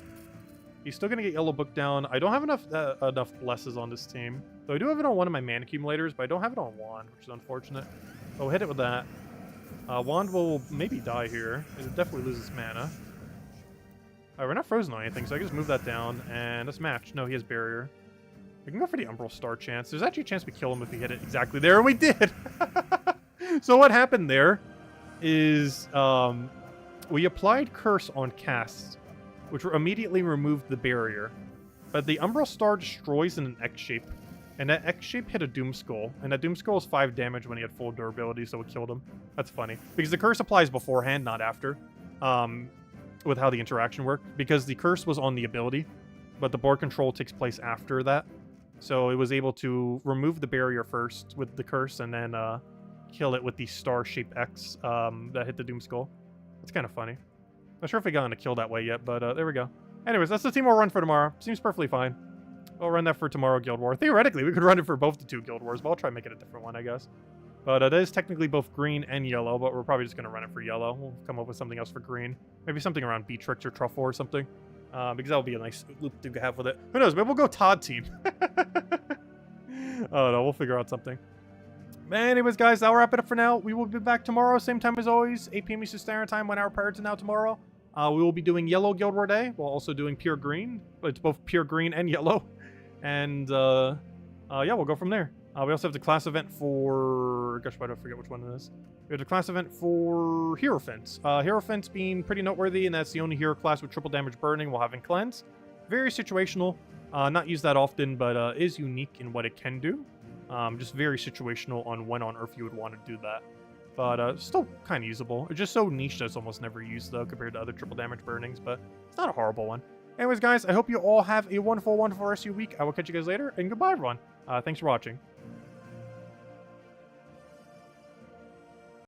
He's still going to get yellow book down. I don't have enough blesses on this team. So I do have it on one of my mana accumulators, but I don't have it on wand, which is unfortunate. Oh, hit it with that. Wand will maybe die here. It definitely loses mana. Alright, we're not frozen on anything, so I can just move that down, and let's match. No, he has barrier. We can go for the Umbral Star chance. There's actually a chance we kill him if we hit it exactly there, and we did! So what happened there is we applied Curse on casts, which immediately removed the barrier. But the Umbral Star destroys in an X shape, and that X shape hit a Doom Skull, and that Doom Skull is 5 damage when he had full durability, so it killed him. That's funny. Because the Curse applies beforehand, not after, with how the interaction worked. Because the Curse was on the ability, but the board control takes place after that. So it was able to remove the barrier first with the Curse, and then kill it with the star-shaped X that hit the Doom Skull. It's kind of funny. Not sure if we got a kill that way yet, but there we go. Anyways, that's the team we'll run for tomorrow. Seems perfectly fine. We'll run that for tomorrow Guild War. Theoretically, we could run it for both the 2 Guild Wars, but I'll try and make it a different one, I guess. But it is technically both green and yellow, but we're probably just going to run it for yellow. We'll come up with something else for green. Maybe something around Beatrix or Truffle or something. Because that'll be a nice loop to have with it. Who knows? Maybe we'll go Todd team. Oh no, we'll figure out something. Anyways, guys, that'll wrap it up for now. We will be back tomorrow, same time as always, 8 p.m. Eastern Standard Time, 1 hour prior to now tomorrow. We will be doing yellow Guild War Day, while also doing pure green. It's both pure green and yellow. And, yeah, we'll go from there. We also have the class event for... Gosh, why do I forget which one it is? We have the class event for Hierophant. Hierophant being pretty noteworthy, and that's the only hero class with triple damage burning while having cleanse. Very situational. Not used that often, but is unique in what it can do. Just very situational on when on Earth you would want to do that. But still kind of usable. It's just so niche that it's almost never used, though, compared to other triple damage burnings. But it's not a horrible one. Anyways, guys, I hope you all have a wonderful, wonderful rest of your week. I will catch you guys later, and goodbye, everyone. Thanks for watching.